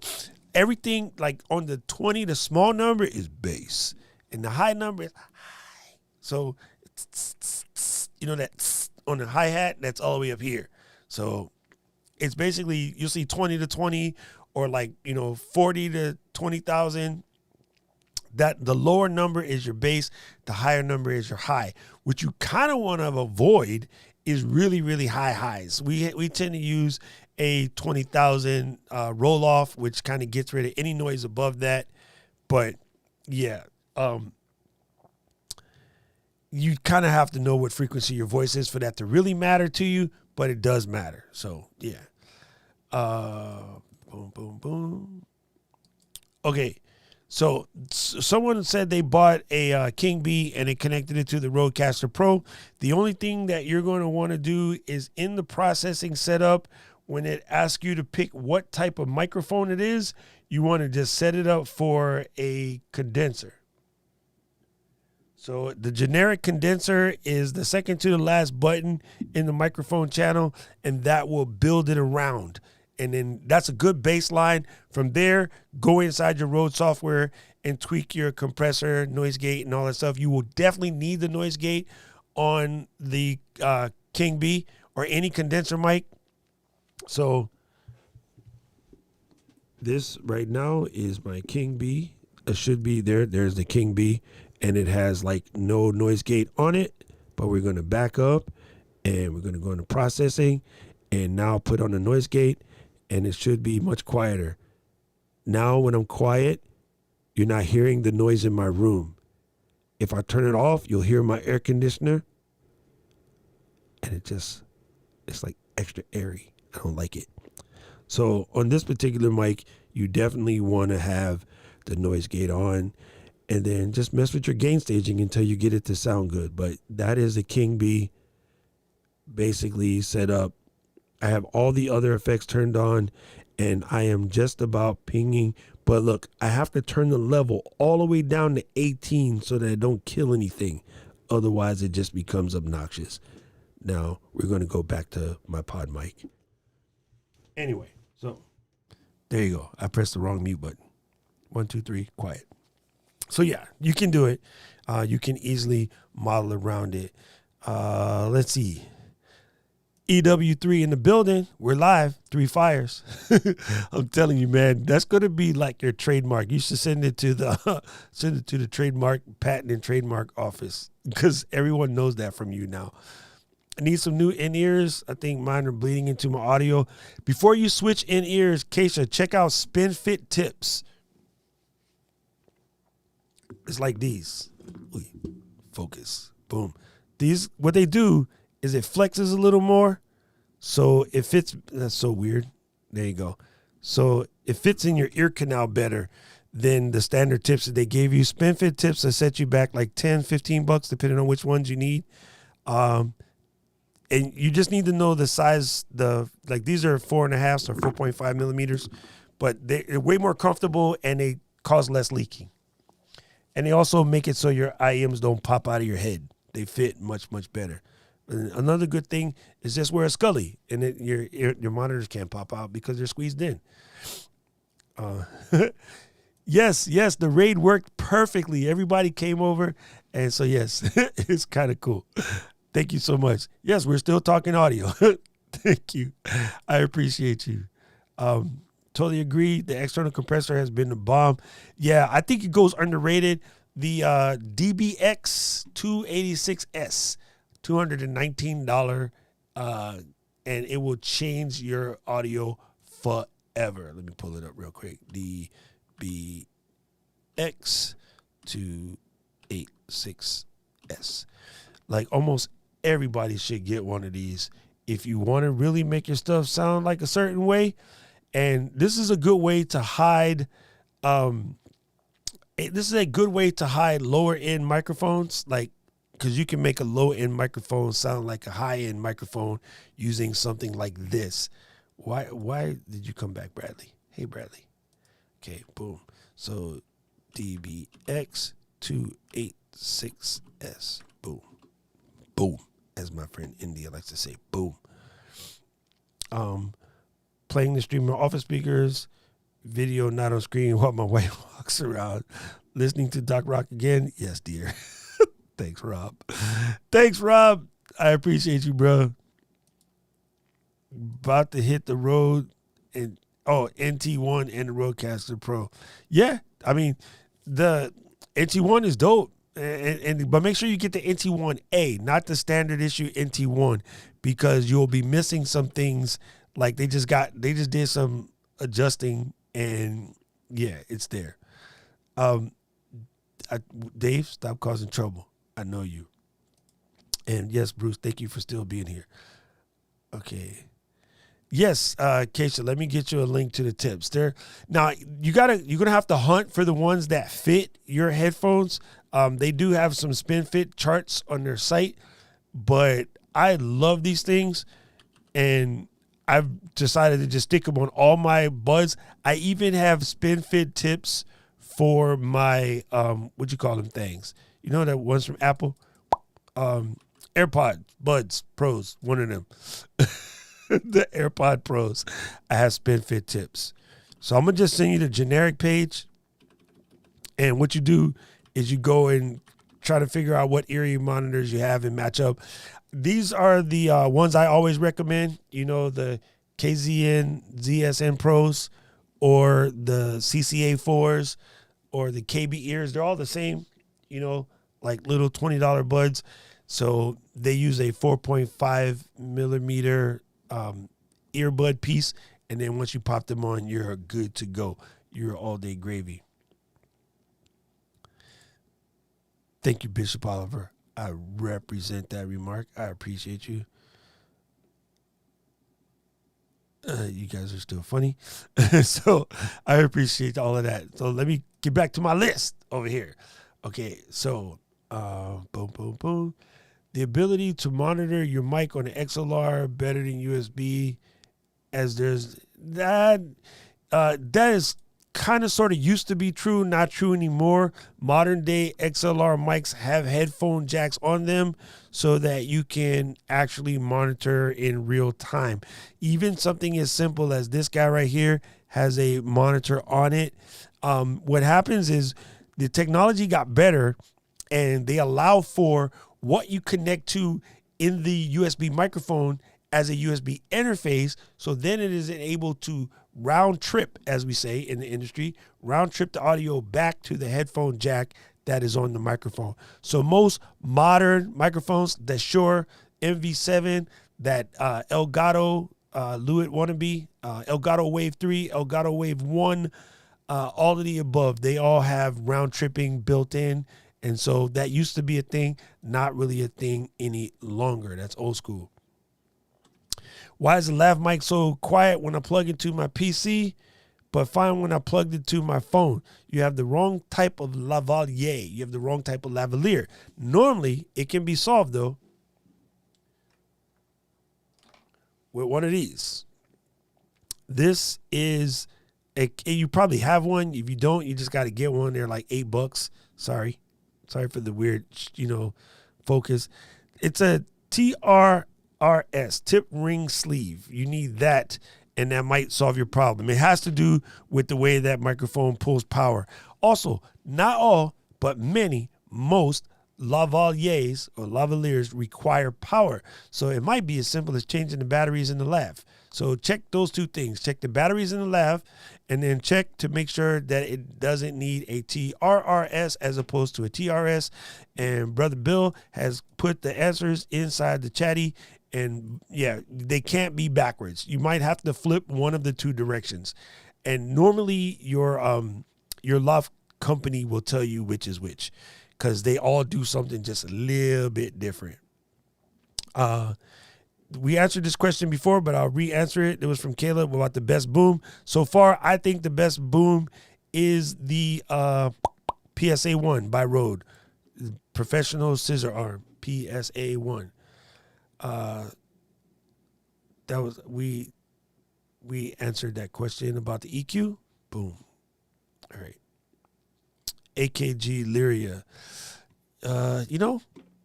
everything, like on the 20, the small number is bass. And the high number is high. So, you know, that on the hi-hat, that's all the way up here. So it's basically, you'll see 20 to 20 or like, you know, 40 to 20,000. That the lower number is your bass, the higher number is your high. What you kind of want to avoid is really, really high highs. We tend to use a 20,000 roll off, which kind of gets rid of any noise above that. But yeah, you kind of have to know what frequency your voice is for that to really matter to you, but it does matter. So yeah. Boom, boom, boom. Okay. So someone said they bought a King Bee and they connected it to the Rodecaster Pro. The only thing that you're going to want to do is in the processing setup, when it asks you to pick what type of microphone it is, you want to just set it up for a condenser. So the generic condenser is the second to the last button in the microphone channel, and that will build it around. And then that's a good baseline. From there, go inside your Rode software and tweak your compressor, noise gate, and all that stuff. You will definitely need the noise gate on the King Bee or any condenser mic. So this right now is my King Bee. It should be there. There's the King Bee, and it has like no noise gate on it. But we're going to back up, and we're going to go into processing, and now put on the noise gate. And it should be much quieter. Now when I'm quiet, you're not hearing the noise in my room. If I turn it off, you'll hear my air conditioner. And it's like extra airy. I don't like it. So on this particular mic, you definitely want to have the noise gate on. And then just mess with your gain staging until you get it to sound good. But that is a King Bee basically set up. I have all the other effects turned on, and I am just about pinging. But look, I have to turn the level all the way down to 18 so that I don't kill anything. Otherwise, it just becomes obnoxious. Now, we're going to go back to my pod mic. Anyway, so there you go. I pressed the wrong mute button. 1, 2, 3, quiet. So, yeah, you can do it. You can easily model around it. Let's see. EW3 in the building. We're live. 3 fires. I'm telling you, man, that's going to be like your trademark. You should send it to the trademark patent and trademark office because everyone knows that from you now. I need some new in-ears. I think mine are bleeding into my audio. Before you switch in-ears, Keisha, check out SpinFit tips. It's like these. Focus. Boom. These, what they do is it flexes a little more, so it fits. That's so weird. There you go. So it fits in your ear canal better than the standard tips that they gave you. SpinFit tips that set you back like $10-15 depending on which ones you need. And you just need to know the size. Like these are 4.5 or 4.5 millimeters, but they're way more comfortable and they cause less leaking. And they also make it so your IEMs don't pop out of your head. They fit much, much better. And another good thing is just wear a Scully, and your monitors can't pop out because they're squeezed in. Yes, the raid worked perfectly. Everybody came over, and so yes, it's kind of cool. Thank you so much. Yes, we're still talking audio. Thank you. I appreciate you. Totally agree. The external compressor has been the bomb. Yeah, I think it goes underrated. The DBX 286S. $219, and it will change your audio forever. Let me pull it up real quick. DBX 286S. Like almost everybody should get one of these if you want to really make your stuff sound like a certain way. And this is a good way to hide. This is a good way to hide lower end microphones, like because you can make a low-end microphone sound like a high-end microphone using something like this. Why did you come back, Bradley? Hey, Bradley. Okay, boom. So DBX286S. Boom. Boom. As my friend India likes to say, boom. Playing the streamer off of speakers, video not on screen while my wife walks around. Listening to Doc Rock again? Yes, dear. Thanks, Rob. Thanks, Rob. I appreciate you, bro. About to hit the road and NT1 and the Rodecaster Pro. Yeah, I mean the NT1 is dope, but make sure you get the NT1A, not the standard issue NT1, because you'll be missing some things. Like they just did some adjusting, and yeah, it's there. Dave, stop causing trouble. I know you. And yes, Bruce, thank you for still being here. Okay. Yes, Keisha, let me get you a link to the tips there. Now you're gonna have to hunt for the ones that fit your headphones. They do have some spin fit charts on their site, but I love these things, and I've decided to just stick them on all my buds. I even have spin fit tips for my what you call them things. You know that ones from Apple, AirPod Buds Pros, one of them. The AirPod Pros. I have spin fit tips. So I'm gonna just send you the generic page, and what you do is you go and try to figure out what area monitors you have and match up. These are the ones I always recommend. You know, the KZN ZSN Pros or the CCA 4s or the KB ears. They're all the same, you know, like little $20 buds. So they use a 4.5 millimeter earbud piece, and then once you pop them on, you're good to go. You're all day gravy. Thank you, Bishop Oliver. I represent that remark. I appreciate you. You guys are still funny. So I appreciate all of that. So let me get back to my list over here. Okay, so boom, boom, boom. The ability to monitor your mic on an XLR better than USB, as there's that is kind of sort of used to be true, not true anymore. Modern day XLR mics have headphone jacks on them so that you can actually monitor in real time. Even something as simple as this guy right here has a monitor on it. What happens is the technology got better, and they allow for what you connect to in the USB microphone as a USB interface. So then it is able to round trip, as we say in the industry, round trip the audio back to the headphone jack that is on the microphone. So most modern microphones, the Shure MV7, that Elgato Lewitt wannabe, Elgato Wave 3, Elgato Wave 1, all of the above, they all have round tripping built in. And so that used to be a thing, not really a thing any longer. That's old school. Why is the lav mic so quiet when I plug into my PC, but fine when I plugged it to my phone? You have the wrong type of lavalier. You have the wrong type of lavalier. Normally, it can be solved, though, with one of these. This is, you probably have one. If you don't, you just got to get one. They're like $8. Sorry for the weird, focus. It's a TRRS, tip ring sleeve. You need that, and that might solve your problem. It has to do with the way that microphone pulls power. Also, not all, but most lavaliers or lavaliers require power. So it might be as simple as changing the batteries in the lav. So check those two things. Check the batteries in the lav, and then check to make sure that it doesn't need a TRRS as opposed to a TRS. And Brother Bill has put the answers inside the chatty. And yeah, they can't be backwards. You might have to flip one of the two directions. And normally your lav company will tell you which is which, because they all do something just a little bit different. We answered this question before, but I'll re-answer it. It was from Caleb about the best boom. So far, I think the best boom is the PSA 1 by Rode, professional scissor arm. PSA1. That was we answered that question about the EQ. Boom. All right. AKG Lyria.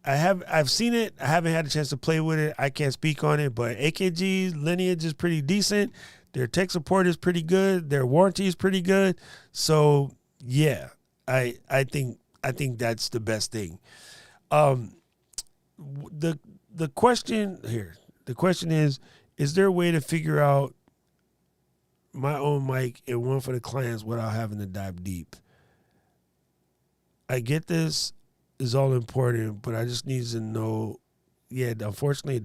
I've seen it. I haven't had a chance to play with it. I can't speak on it, but AKG's lineage is pretty decent. Their tech support is pretty good. Their warranty is pretty good. So yeah, I think that's the best thing. The question here, the question is there a way to figure out my own mic and one for the clients without having to dive deep? I get this is all important, but I just need to know. Yeah, unfortunately,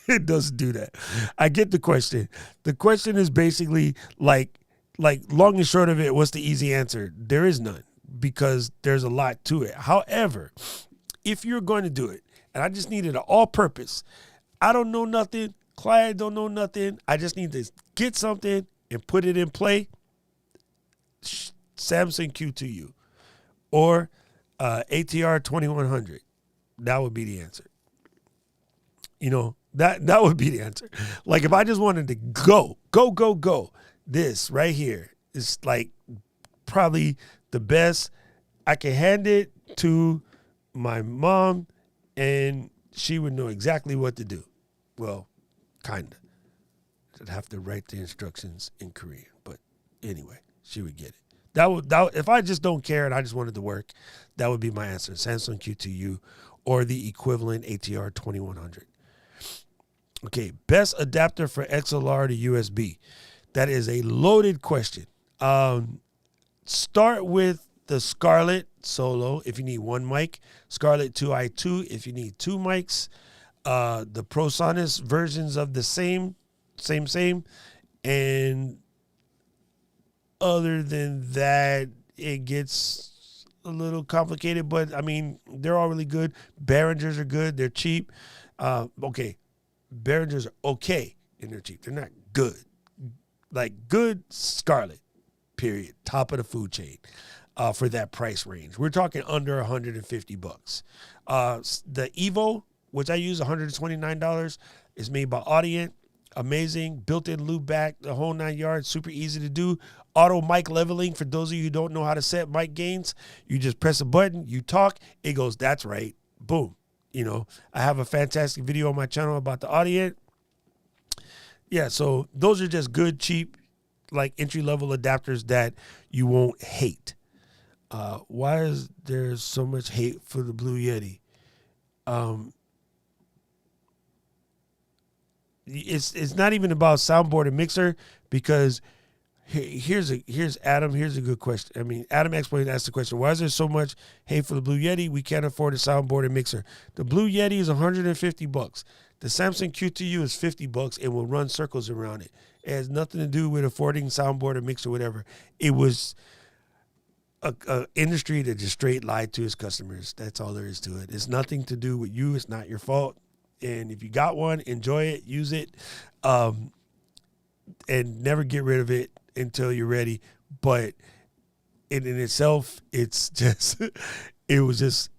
it doesn't do that. I get the question. The question is basically like long and short of it, what's the easy answer? There is none, because there's a lot to it. However, if you're going to do it, and I just needed an all-purpose, I don't know nothing, client don't know nothing, I just need to get something and put it in play, Samsung Q2U or ATR 2100. That would be the answer. That would be the answer. Like if I just wanted to go, this right here is like probably the best. I can hand it to my mom and she would know exactly what to do. Well, kind of. I'd have to write the instructions in Korean, but anyway, she would get it. That would if I just don't care and I just wanted to work, that would be my answer. Samsung Q2U or the equivalent ATR 2100. Okay, best adapter for XLR to USB. That is a loaded question. Start with the Scarlett Solo if you need one mic, Scarlett 2i2 if you need two mics, the ProSonus versions of the same, and other than that, it gets a little complicated, but I mean, they're all really good. Behringers are good. They're cheap. Okay. Behringers are okay and they're cheap. They're not good. Like good Scarlett, period. Top of the food chain for that price range. We're talking under $150. The Evo, which I use, $129, is made by Audient. Amazing. Built-in loop back, the whole 9 yards. Super easy to do. Auto mic leveling. For those of you who don't know how to set mic gains, you just press a button, you talk, it goes, that's right. Boom. I have a fantastic video on my channel about the Audient. Yeah, so those are just good, cheap, like entry-level adapters that you won't hate. Why is there so much hate for the Blue Yeti? It's not even about soundboard and mixer, because here's Adam. Here's a good question. I mean, Adam Explain asked the question: why is there so much hate for the Blue Yeti? We can't afford a soundboard and mixer. The Blue Yeti is $150. The Samsung Q2U is $50 and will run circles around it. It has nothing to do with affording soundboard or mixer or whatever. It was a industry that just straight lied to its customers. That's all there is to it. It's nothing to do with you. It's not your fault. And if you got one, enjoy it, use it, and never get rid of it until you're ready. But in itself, it's just, it was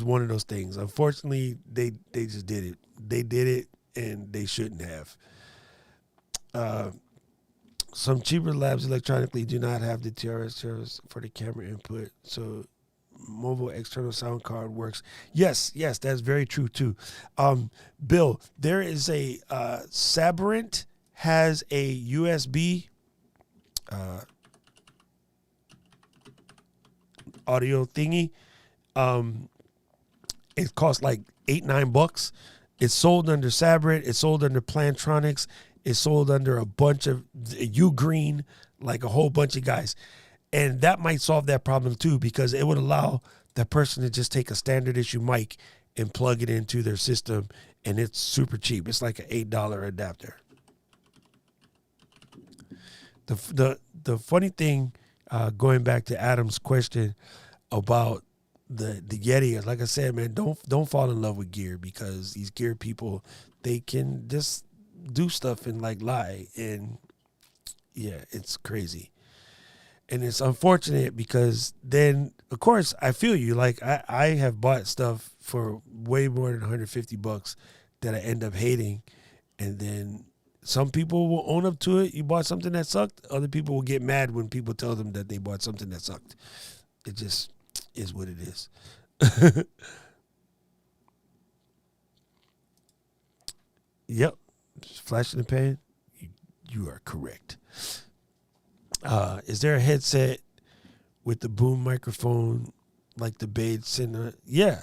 one of those things. Unfortunately, they just did it. They did it, and they shouldn't have. Some cheaper labs electronically do not have the TRS service for the camera input, so mobile external sound card works. Yes, that's very true too. Bill, there is a Sabrent has a USB audio thingy. It costs like $8-9. It's sold under Sabrent. It's sold under Plantronics. It's sold under a bunch of Ugreen, like a whole bunch of guys. And that might solve that problem too, because it would allow that person to just take a standard issue mic and plug it into their system, and it's super cheap. It's like an $8 adapter. The funny thing, going back to Adam's question about the Yeti, like I said, man, don't fall in love with gear, because these gear people, they can just do stuff and like lie, and yeah, it's crazy. And it's unfortunate because then, of course, I feel you. Like I have bought stuff for way more than $150 that I end up hating. And then some people will own up to it. You bought something that sucked. Other people will get mad when people tell them that they bought something that sucked. It just is what it is. Yep. Just flash in the pan. You are correct. Is there a headset with the boom microphone like the Bade Center? Yeah.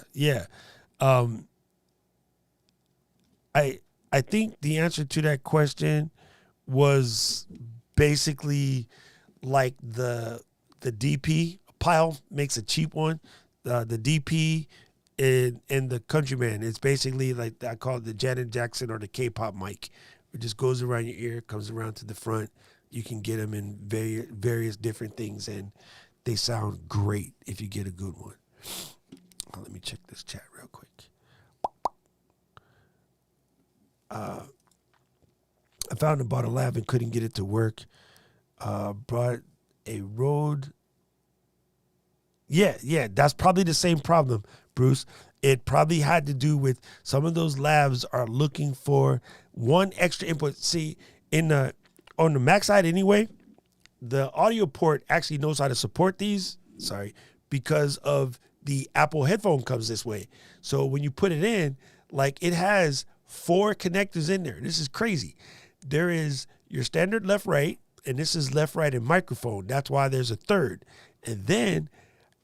I think the answer to that question was basically like the DP. Pile makes a cheap one. The DP and the Countryman. It's basically like I call it the Janet Jackson or the K-pop mic. It just goes around your ear, comes around to the front. You can get them in various different things, and they sound great if you get a good one. Let me check this chat real quick. I found and bought a lab and couldn't get it to work. Brought a Rode. Yeah, that's probably the same problem, Bruce. It probably had to do with some of those labs are looking for one extra input. See, on the Mac side anyway, the audio port actually knows how to support these. Because of the Apple headphone comes this way. So when you put it in, like it has 4 connectors in there. This is crazy. There is your standard left, right, and this is left, right, and microphone. That's why there's a third. And then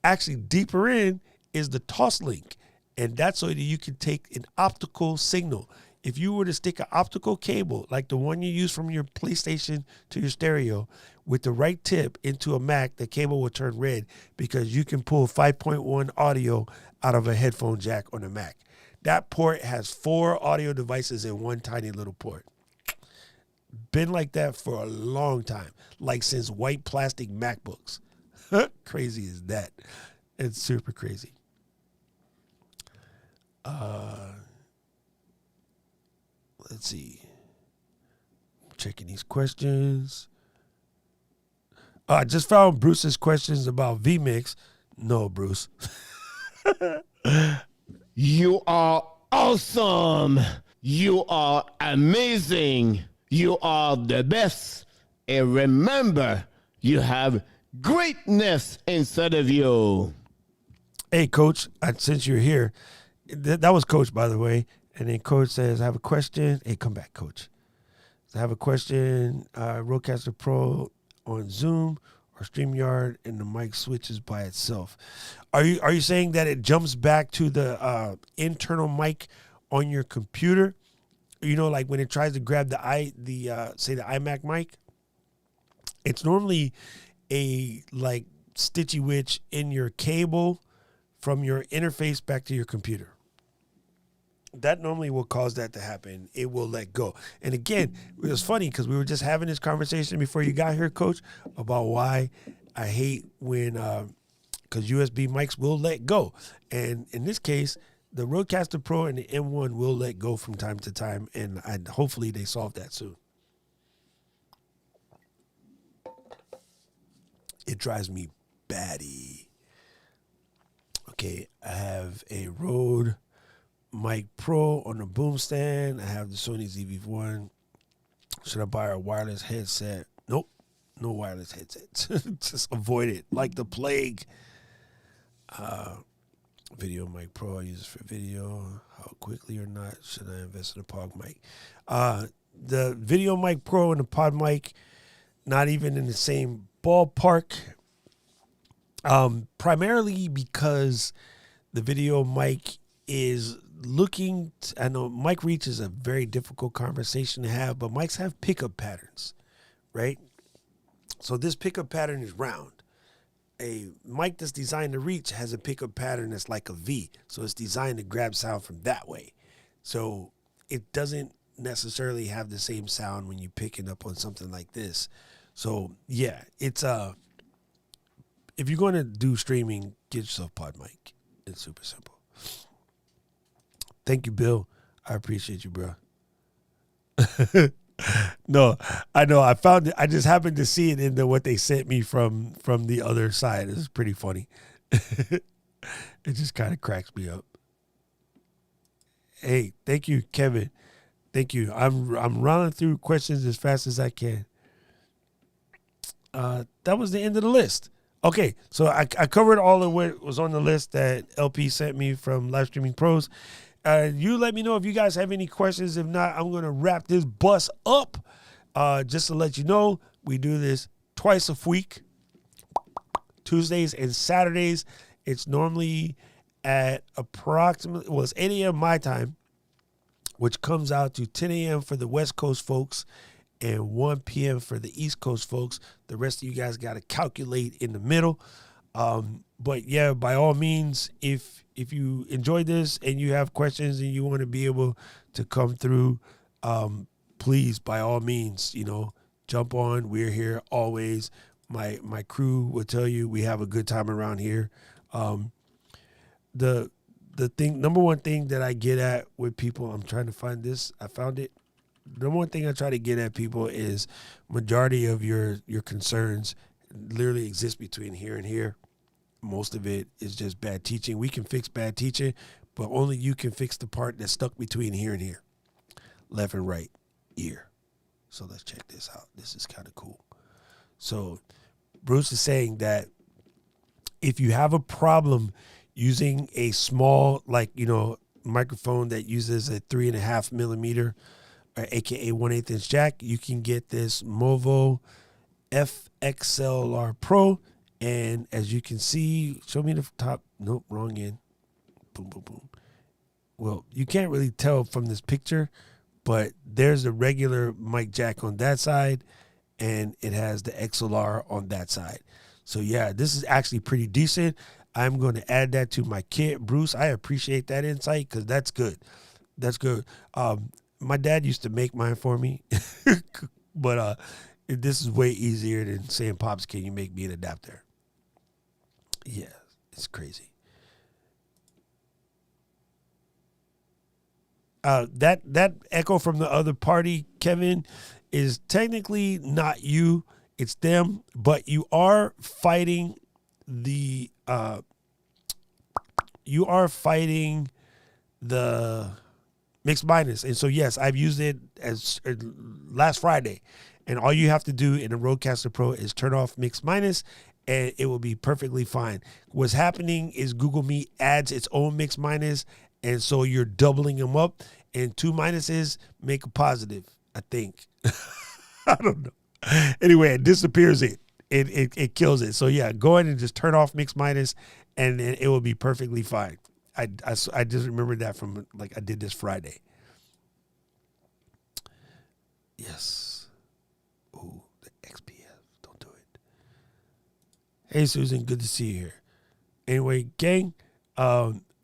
actually deeper in is the toss link. And that's so that you can take an optical signal. If you were to stick an optical cable, like the one you use from your PlayStation to your stereo, with the right tip into a Mac, the cable will turn red because you can pull 5.1 audio out of a headphone jack on a Mac. That port has 4 audio devices in one tiny little port. Been like that for a long time, like since white plastic MacBooks. Crazy is that. It's super crazy. Let's see. Checking these questions. I just found Bruce's questions about vMix. No, Bruce. You are awesome. You are amazing. You are the best. And remember, you have greatness inside of you. Hey, Coach, since you're here, that was Coach, by the way. And then Coach says, I have a question. Hey, come back, Coach. I have a question. Rodecaster Pro on Zoom or StreamYard, and the mic switches by itself. Are you saying that it jumps back to the internal mic on your computer? You know, like when it tries to grab the iMac mic, it's normally a like stitchy witch in your cable from your interface back to your computer. That normally will cause that to happen. It will let go. And again, it was funny because we were just having this conversation before you got here, Coach, about why I hate when, because USB mics will let go. And in this case, the Rodecaster Pro and the M1 will let go from time to time. And hopefully they solve that soon. It drives me batty. Okay, I have a Rode Mic Pro on the boom stand. I have the Sony ZV-1. Should I buy a wireless headset? Nope, no wireless headsets. Just avoid it like the plague. Video Mic Pro, I use it for video. How quickly or not should I invest in a Pod mic? The Video Mic Pro and the Pod mic, not even in the same ballpark. Primarily because the video mic is looking, I know mic reach is a very difficult conversation to have, but mics have pickup patterns, right? So this pickup pattern is round. A mic that's designed to reach has a pickup pattern that's like a V. So it's designed to grab sound from that way. So it doesn't necessarily have the same sound when you're picking up on something like this. So yeah, it's if you're going to do streaming, get yourself Pod mic. It's super simple. Thank you, Bill. I appreciate you, bro. No, I know. I found it. I just happened to see it in what they sent me from the other side. It's pretty funny. It just kind of cracks me up. Hey, thank you, Kevin. Thank you. I'm running through questions as fast as I can. That was the end of the list. Okay, so I covered all of what was on the list that LP sent me from Live Streaming Pros. You let me know if you guys have any questions. If not, I'm going to wrap this bus up. Just to let you know, we do this twice a week, Tuesdays and Saturdays. It's normally at approximately, it's 8 a.m. my time, which comes out to 10 a.m. for the West Coast folks and 1 p.m. for the East Coast folks. The rest of you guys got to calculate in the middle. But yeah, by all means, if you enjoyed this and you have questions and you want to be able to come through, please, by all means, jump on. We're here always. My crew will tell you we have a good time around here. The number one thing that I get at with people, I'm trying to find this. I found it. The number one thing I try to get at people is majority of your concerns literally exist between here and here. Most of it is just bad teaching. We can fix bad teaching, but only you can fix the part that's stuck between here and here, left and right ear. So let's check this out. This is kind of cool. So Bruce is saying that if you have a problem using a small, microphone that uses a 3.5 millimeter, or AKA 1/8 inch jack, you can get this Movo FXLR Pro. And as you can see, show me the top. Nope, wrong end. Boom, boom, boom. Well, you can't really tell from this picture, but there's a regular mic jack on that side, and it has the XLR on that side. So yeah, this is actually pretty decent. I'm going to add that to my kit. Bruce, I appreciate that insight because that's good. That's good. My dad used to make mine for me, but this is way easier than saying, Pops, can you make me an adapter? Yeah, it's crazy. That echo from the other party, Kevin, is technically not you. It's them, but you are fighting the mixed minus. And so, yes, I've used it as last Friday. And all you have to do in a Rodecaster Pro is turn off mixed minus, and it will be perfectly fine. What's happening is Google Meet adds its own mixed minus, and so you're doubling them up. And 2 minuses make a positive, I think. I don't know. Anyway, it disappears it. It kills it. So yeah, go ahead and just turn off mixed minus, and then it will be perfectly fine. I just remembered that from I did this Friday. Yes. Ooh, the XPF. Don't do it. Hey, Susan, good to see you here. Anyway, gang,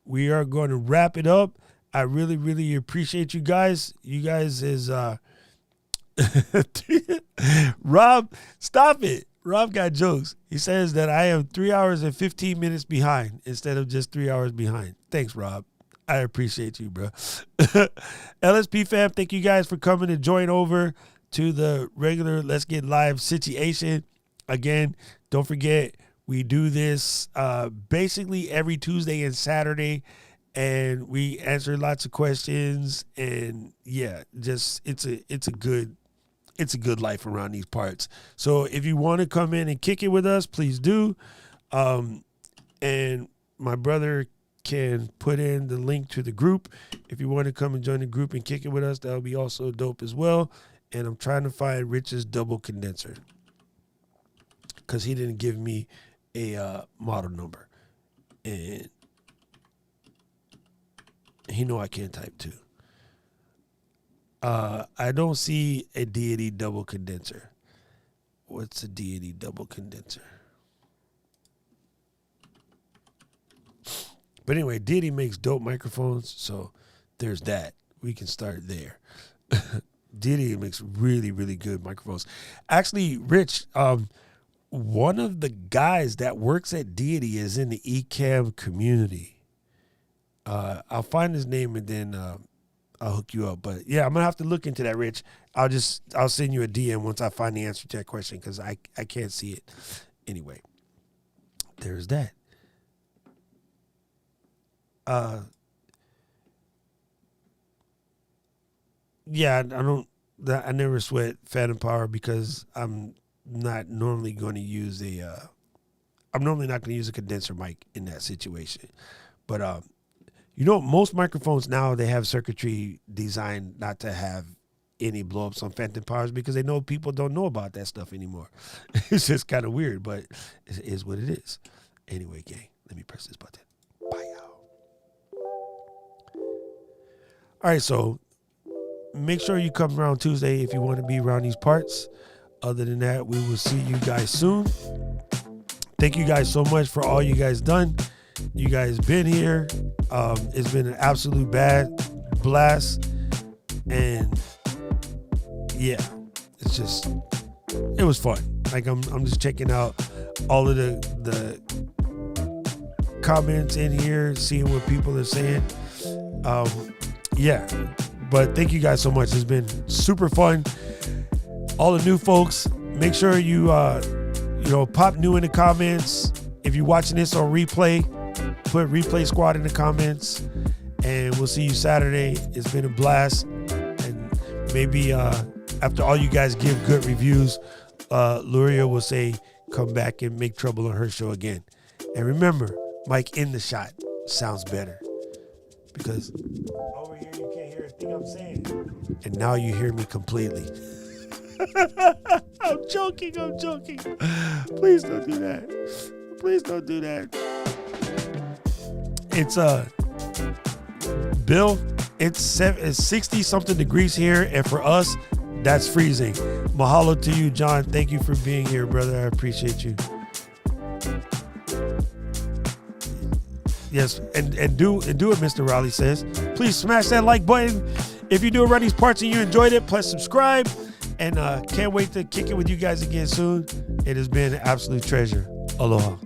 we are going to wrap it up. I really, really appreciate you guys. You guys is Rob, stop it. Rob got jokes. He says that I am 3 hours and 15 minutes behind instead of just 3 hours behind. Thanks, Rob. I appreciate you, bro. LSP fam, thank you guys for coming and join over to the regular Let's Get Live situation. Again, don't forget, we do this basically every Tuesday and Saturday, and we answer lots of questions. And yeah, just it's a good life around these parts. So if you want to come in and kick it with us, please do. And my brother can put in the link to the group. If you want to come and join the group and kick it with us, that would be also dope as well. And I'm trying to find Rich's double condenser because he didn't give me a model number. And he know I can't type too. I don't see a Deity double condenser. What's a Deity double condenser? But anyway, Deity makes dope microphones, so there's that. We can start there. Deity makes really, really good microphones. Actually, Rich, one of the guys that works at Deity is in the Ecamm community. I'll find his name and then hook you up. But yeah, I'm gonna have to look into that, Rich. I'll send you a DM once I find the answer to that question because I can't see it. Anyway, there's that. Yeah, I never sweat Phantom Power because I'm not normally going to use I'm normally not going to use a condenser mic in that situation. But most microphones now, they have circuitry designed not to have any blowups on Phantom Powers because they know people don't know about that stuff anymore. It's just kind of weird, but it is what it is. Anyway, gang, let me press this button. Bye, y'all. All right, so make sure you come around Tuesday if you want to be around these parts. Other than that, we will see you guys soon. Thank you guys so much for all you guys done. You guys been here. It's been an absolute blast. And yeah, it was fun. Like I'm just checking out all of the comments in here, seeing what people are saying. Yeah, but thank you guys so much. It's been super fun. All the new folks, make sure you pop new in the comments. If you're watching this on replay, put Replay Squad in the comments, and we'll see you Saturday. It's been a blast, and maybe after all you guys give good reviews, Luria will say, come back and make trouble on her show again. And remember, Mike in the shot sounds better because over here you can't hear a thing I'm saying, and now you hear me completely. I'm joking. Please don't do that. It's Bill, it's 60 something degrees here, and for us that's freezing. Mahalo to you, John. Thank you for being here, brother. I appreciate you. Yes, and do it, Mr. Raleigh says. Please smash that like button if you do around these parts and you enjoyed it. Plus subscribe. And can't wait to kick it with you guys again soon. It has been an absolute treasure. Aloha.